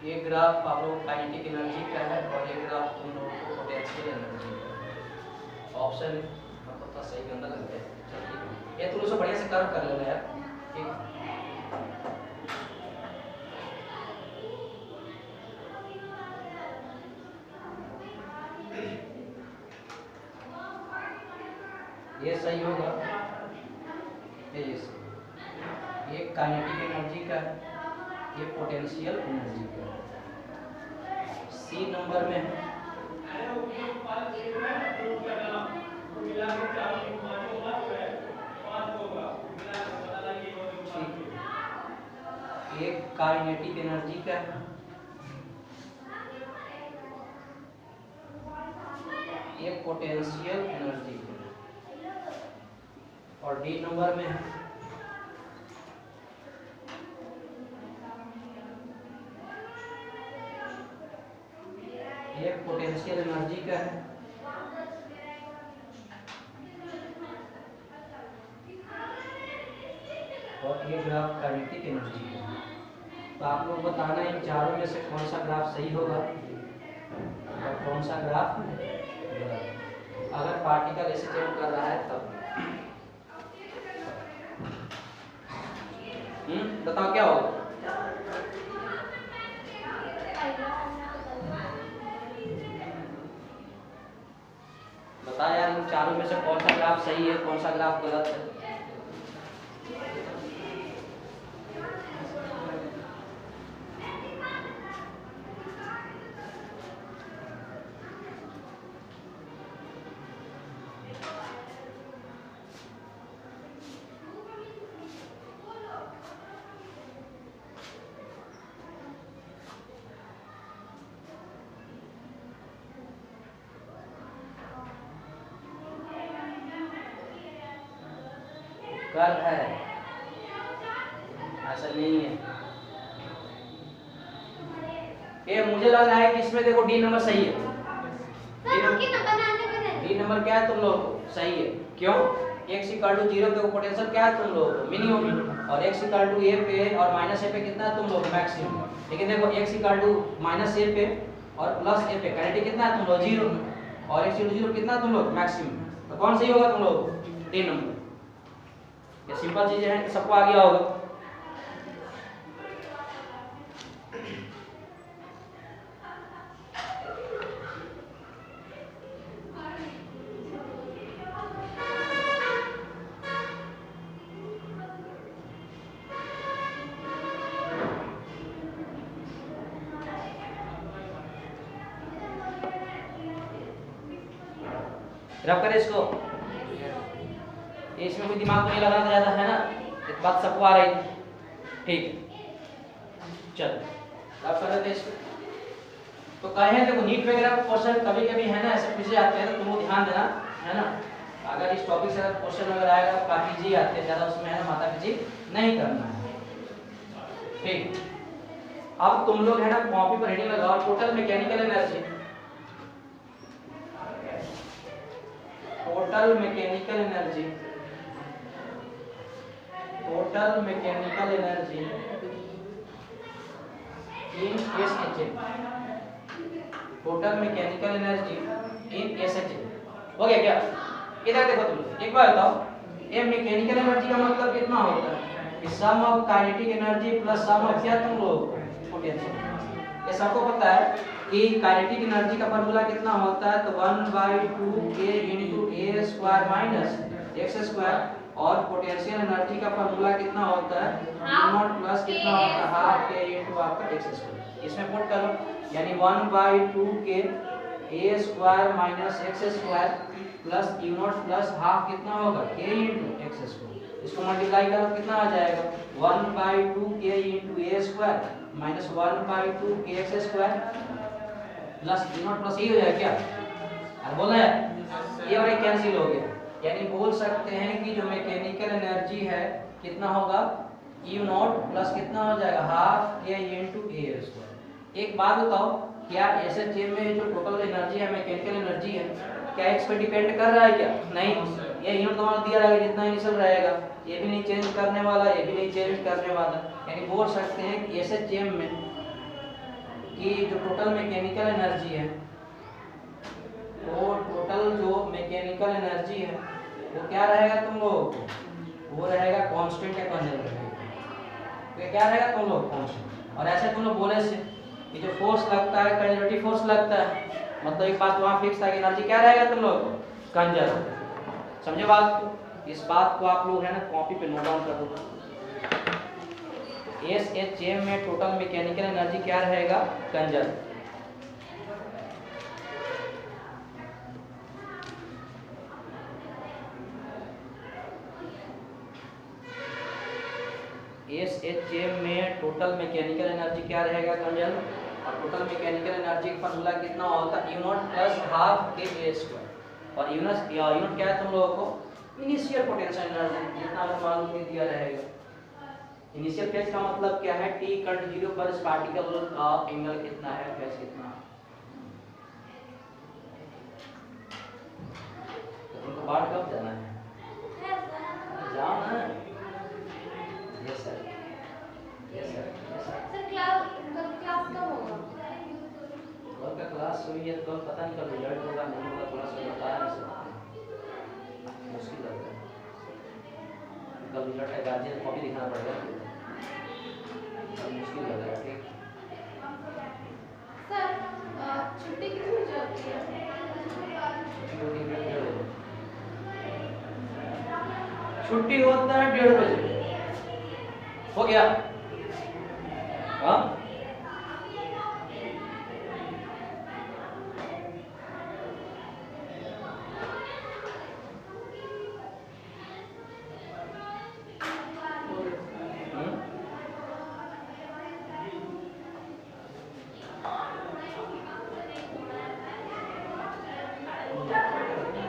ये ग्राफ आप लोग काइनेटिक एनर्जी का है और ये ग्राफ तुम लोगों को पोटेंशियल एनर्जी का है। ऑप्शन मतलब तो सही गंदा लग रहा है। चल ठीक है, ये तुम लोग बढ़िया से कर्व कर लेना यार, ठीक। ये सही होगा, ये काइनेटिक एनर्जी का है, ये पोटेंशियल एनर्जी का है। सी नंबर में है ये काइनेटिक एनर्जी का है, ये पोटेंशियल एनर्जी का है। और डी नंबर में है ये पोटेंशियल एनर्जी का है और ये ग्राफ काइनेटिक एनर्जी का है। तो आप लोग बताना इन चारों में से कौन सा ग्राफ सही होगा और कौन सा ग्राफ गलत। अगर पार्टिकल ऐसे चेंज कर रहा है तब बताओ क्या होगा? बता यार, इन चारों में से कौन सा ग्राफ सही है, कौन सा ग्राफ गलत है? कर है, ऐसा नहीं है। ये मुझे लग रहा है कि इसमें देखो डी नंबर सही है। डी नंबर क्या है तुम लोगों को? सही है। क्यों? x इक्वल टू 0 पे पोटेंशियल क्या है तुम लोगों को? मिनिमम। और x इक्वल टू a पे और माइनस a पे कितना है तुम लोग? मैक्सिमम। लेकिन देखो x equal to minus a पे और प्लस a पे काइनेटिक कितना है तुम लोग? 0। और x इक्वल टू 0 कितना है तुम लोग? मैक्सिमम। तो कौन सही होगा तुम लोग को? D number. ये सिंपल चीजें हैं, सबको आ गया होगा। रब करे इसको। इसमें कोई दिमाग नहीं लगाना ज्यादा है ना, इस बात सबको आ रही। ठीक, चल रब कर देते इसको। तो कहे देखो नीट वगैरह क्वेश्चन कभी कभी है ना ऐसे पूछे जाते हैं, तो तुम लोग ध्यान देना है ना। अगर इस टॉपिक से क्वेश्चन अगर आएगा काफी जी आते हैं ज्यादा, उसमें है ना माता जी नहीं करना है। ठीक, अब तुम लोग है ना कॉपी पर हेडिंग लगाओ total mechanical energy. Total mechanical energy, total mechanical energy in SHM, total mechanical energy in SHM। हो गया क्या? इधर देखो तुम एक बार बताओ, ये मैकेनिकल एनर्जी का मतलब कितना होता है? Sum of kinetic energy plus sum of क्या तुम लोग? पोटेंशियल। ये सबको पता है कि काइनेटिक एनर्जी का फार्मूला कितना होता है? तो 1/2k × a² माइनस x²। और पोटेंशियल एनर्जी का फार्मूला कितना होता है? u0 प्लस कितना होता है? हाफ k × आपका x²। इसमें पुट करो, यानी 1/2k a² minus x² plus u0 plus half कितना होगा? k × x²। इसको मल्टीप्लाई करो कितना आ जाएगा? 1/2k × a² minus 1/2k x² plus u0 plus ये हो जाएगा क्या? अरे बोल रहे हैं ये और ये कैंसिल हो गया, यानी बोल सकते हैं कि जो मैकेनिकल एनर्जी है कितना होगा? u0 प्लस कितना हो जाएगा? Half k × a²। एक बात बताओ, क्या SHM में जो टोटल एनर्जी है मैकेनिकल एनर्जी है, क्या x पे डिपेंड कर रहा है क्या? नहीं, ये u0 तुम्हारा दिया रहेगा जितना इनिशियल रहेगा, ये भी नहीं चेंज करने वाला, ये भी नहीं चेंज करने वाला। यानी बोल सकते हैं कि SHM में कि जो टोटल मैकेनिकल एनर्जी है, वो टोटल जो मैकेनिकल एनर्जी है वो क्या रहेगा तुम लोग? वो रहेगा कांस्टेंट या कंजर्व रहेगा। तो क्या रहेगा तुम लोग? कांस्टेंट। और ऐसे तुम लोग बोले से कि जो फोर्स लगता है कंजर्वेटिव फोर्स लगता है, मतलब एक बात वहां फिक्स था कि एनर्जी क्या रहेगा तुम लोग? कंजर्व। समझे बात को? इस बात को आप लोग है ना कॉपी पे नोट डाउन कर दो। SHM में टोटल मैकेनिकल एनर्जी क्या रहेगा? कंजर्व। SHM में टोटल मैकेनिकल एनर्जी क्या रहेगा? कंजर्व। और टोटल मैकेनिकल एनर्जी का फार्मूला कितना होता है? u0 plus half k a²। और u0 क्या है तुम लोगों को? इनिशियल पोटेंशियल एनर्जी, जितना हमें मालूम नहीं दिया रहेगा। इनिशियल फेज का मतलब क्या है? t = 0 पर इस पार्टिकल का एंगल कितना है, फेज कितना है। तो तुमको बाहर कब जाना है? जाओ ना। Yes sir, yes sir, yes sir. Sir class कब होगा? कल का क्लास हुई है, कल पता नहीं कल रिजल्ट होगा नहीं होगा, थोड़ा सा बता नहीं सकते, मुश्किल लगता है। कल रिजल्ट है, गार्जियन कॉपी दिखाना पड़ेगा। मुश्किल लग रहा है, ठीक। सर छुट्टी कितनी बजे होती है? छुट्टी होता है 1:30 बजे। हो गया? हाँ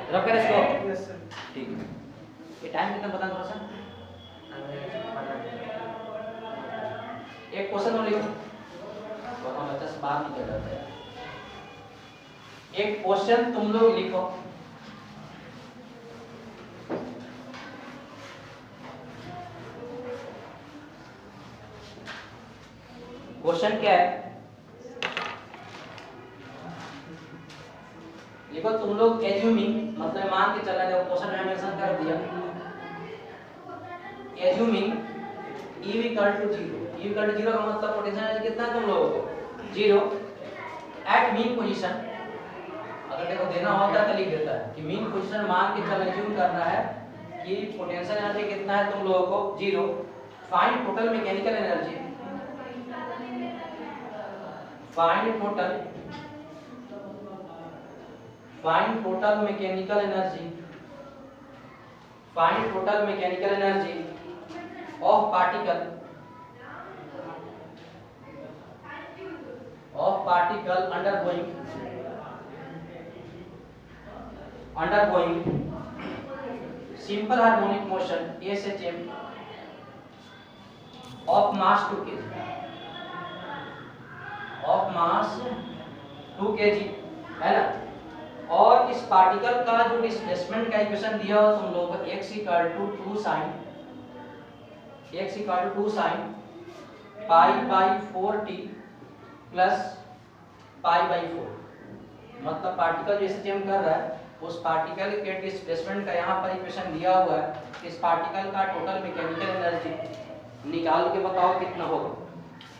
रब कर इसको। ठीक है, ये टाइम कितना बता थोड़ा सा। एक क्वेश्चन और लिखो, वरना बच्चा से बाहर निकल जाता है। एक क्वेश्चन तुम लोग लिखो। क्वेश्चन क्या है देखो तुम लोग एज्यूमिंग मतलब मान के चलना, देखो क्वेश्चन में मेंशन कर दिया assuming E equal to 0। E equal to 0 का मतलब पोटेंशियल एनर्जी कितना है तुम लोगों को 0 एट मीन पोजीशन। अगर देखो देना होता है तो लिख देता है कि मीन पोजीशन मान के चल एज्यूम करना है कि पोटेंशियल एनर्जी कितना है तुम लोगों को 0। Find total mechanical energy, find total mechanical energy, find total mechanical energy of particle undergoing simple harmonic motion SHM of mass 2 kg, है ना। और इस पार्टिकल का जो डिस्प्लेसमेंट का इक्वेशन दिया हो तुम लोगों को x equal to 2 sin pi by 4t plus pi by 4। मतलब पार्टिकल जैसे चेंज कर रहा है उस पार्टिकल के डिस्प्लेसमेंट का यहाँ पर इक्वेशन दिया हुआ है। इस पार्टिकल का टोटल मैकेनिकल एनर्जी निकाल के बताओ कितना होगा,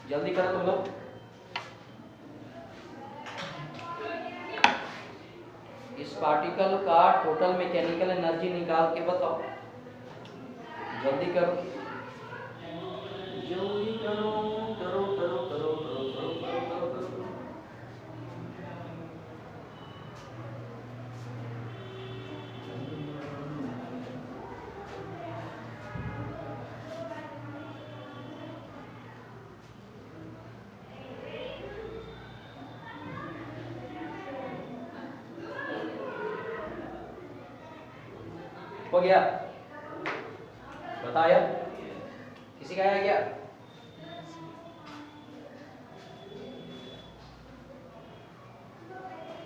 जल्दी करो तुम लोग। इस पार्टिकल का टोटल मैकेनिकल एनर्जी निकाल के बताओ, जल्दी करो जल्दी करो करो करो करो करो करो करो करो करो। हो गया? बताया किसी का आया क्या?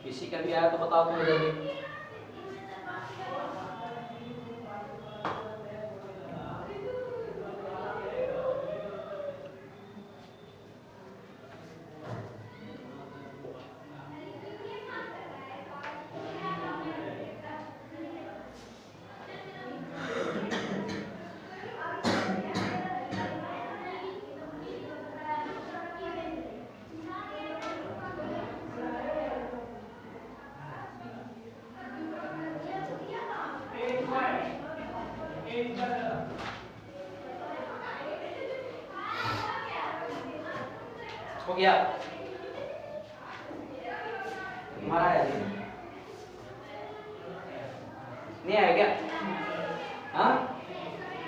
किसी का भी आया तो बताओ तुम्हें जल्दी। हो गया? तुम्हारा है नहीं आया क्या? हाँ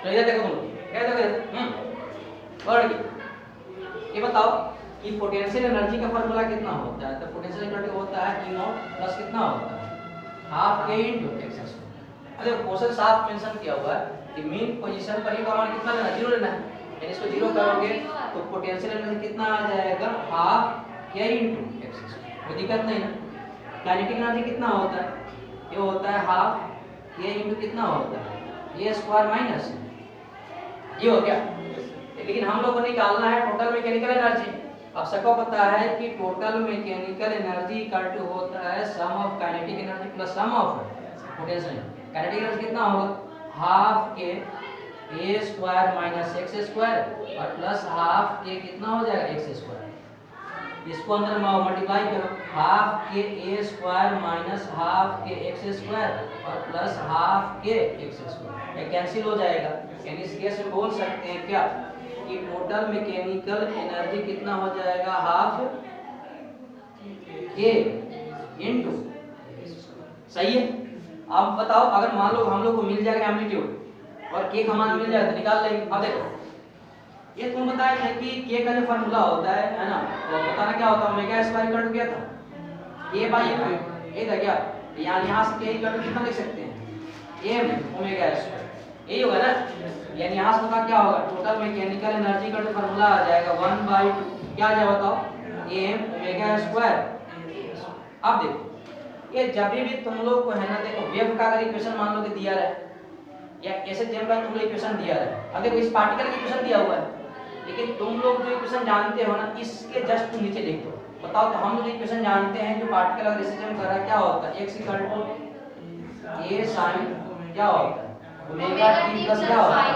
तो इधर देखो तुम लोग क्या देखो और ये बताओ कि पोटेंशियल एनर्जी का फॉर्मूला कितना होता है। तो पोटेंशियल एनर्जी होता है E नॉट प्लस कितना होता है हाफ K इनटू x। अरे क्वेश्चन साफ मेंशन किया हुआ है कि मीन पोजीशन पर ही का मान कितना लेना 0 लेना है। यानी इसको 0 करोगे तो पोटेंशियल एनर्जी कितना आ जाएगा हाफ K इनटू x। कोई दिक्कत नहीं ना। काइनेटिक एनर्जी कितना होता है ये होता है हाफ K इनटू कितना होता है ये स्क्वायर माइनस ये हो गया। लेकिन हम लोग को निकालना है टोटल मैकेनिकल एनर्जी। अब सबको पता है कि total mechanical energy equal to होता है sum of kinetic energy plus sum of potential. Kinetic energy कितना होगा half K A square minus X square और प्लस हाफ के कितना हो जाएगा एक्स स्क्वायर। इसको अंदर मल्टीप्लाई करो, हाफ के ए स्क्वायर माइनस हाफ के एक्स स्क्वायर और प्लस हाफ के एक्स स्क्वायर, ये कैंसिल हो जाएगा। यानी इस केस में बोल सकते हैं क्या कि टोटल मैकेनिकल एनर्जी कितना हो जाएगा, हाफ के इनटू, सही है। अब बताओ अगर मान लो हम लोग को मिल जाएगा एम्पलीट्यूड और के का मान मिल जाए तो निकाल लेंगे। अब देखो ये तुम बताए थे कि के का जो फार्मूला होता है ना, तो बताना क्या होता है, ओमेगा स्क्वायर इक्वल टू क्या था, ए बाई ए था क्या, यहाँ से के इक्वल टू कितना लिख सकते हैं, एम ओमेगा स्क्वायर, यही होगा ना। यानी यहाँ से बता क्या होगा, टोटल मैकेनिकल एनर्जी का जो फार्मूला आ जाएगा 1/2 क्या आ जाएगा बताओ, एम ओमेगा स्क्वायर। अब देखो ये जब भी तुम लोग को है ना, देखो वेव का अगर इक्वेशन मान लो कि दिया रहे या ऐसे जेम का तुम लोग इक्वेशन दिया रहे, अब देखो इस पार्टिकल का इक्वेशन दिया हुआ है, लेकिन तुम लोग जो इक्वेशन जानते हो ना इसके जस्ट नीचे लिख दो। बताओ तो हम लोग इक्वेशन जानते हैं जो पार्टिकल अगर इसे जेम कर रहा है क्या होता है, x = a sin क्या होता है ओमेगा t प्लस क्या होता है,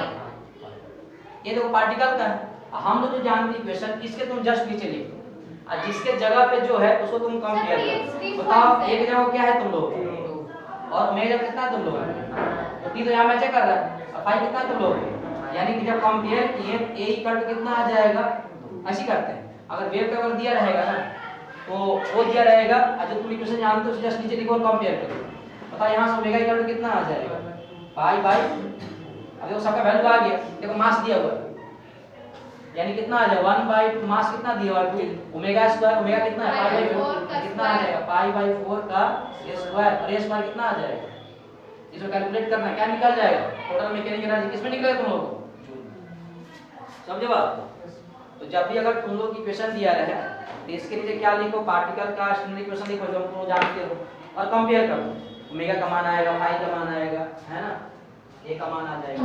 ये देखो पार्टिकल का है। हम लोग जो जानते हैं इक्वेशन इसके तुम जस्ट नीचे लिख दो और जिसके जगह पे जो है उसको तुम कंपेयर करो। बताओ एक जगह क्या है तुम लोग और ओमेगा कितना है तुम लोग, तो t तो यहां मैच कर रहा है और फाई कितना है तुम लोग, यानी कि जब कंपेयर किए a इक्वल टू कितना आ जाएगा, ऐसे करते हैं। अगर वेव का अगर दिया रहेगा ना तो वो दिया रहेगा और जो तुम इक्वेशन जानते हो उसे जस्ट नीचे लिखो और कंपेयर करो। बताओ यहां से ओमेगा इक्वल टू कितना आ जाएगा, पाई बाई, अब देखो सबका वैल्यू आ गया, देखो मास दिया हुआ है यानी कितना आ जाएगा 1/2, मास कितना दिया हुआ है 2, ओमेगा स्क्वायर, ओमेगा कितना है पाई बाई 4, कितना आ जाएगा पाई बाई 4 का स्क्वायर और a स्क्वायर कितना आ जाएगा, इसको कैलकुलेट करना क्या निकल जाएगा, टोटल मैकेनिकल एनर्जी किसमें निकलेगा तुम लोग समझे बात। तो जब भी अगर तुम लोग इक्वेशन दिया रहे तो इसके नीचे क्या लिखो, पार्टिकल का स्टैंडर्ड इक्वेशन लिखो जो तुम जानते हो और कंपेयर कर दो, ओमेगा का मान आएगा, फाई का मान आएगा, है ना, a का मान आ जाएगा।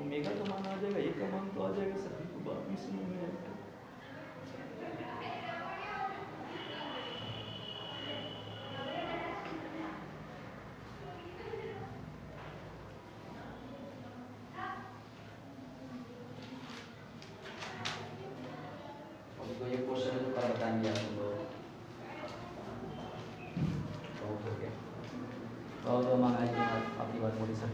ओमेगा का मान आ जाएगा, a का मान तो आ जाएगा, सभी को बात में समझ में आएगा। तो ये क्वेश्चन जो कल बताएंगे आप लोग तो मांगा अपनी बात मोटी सर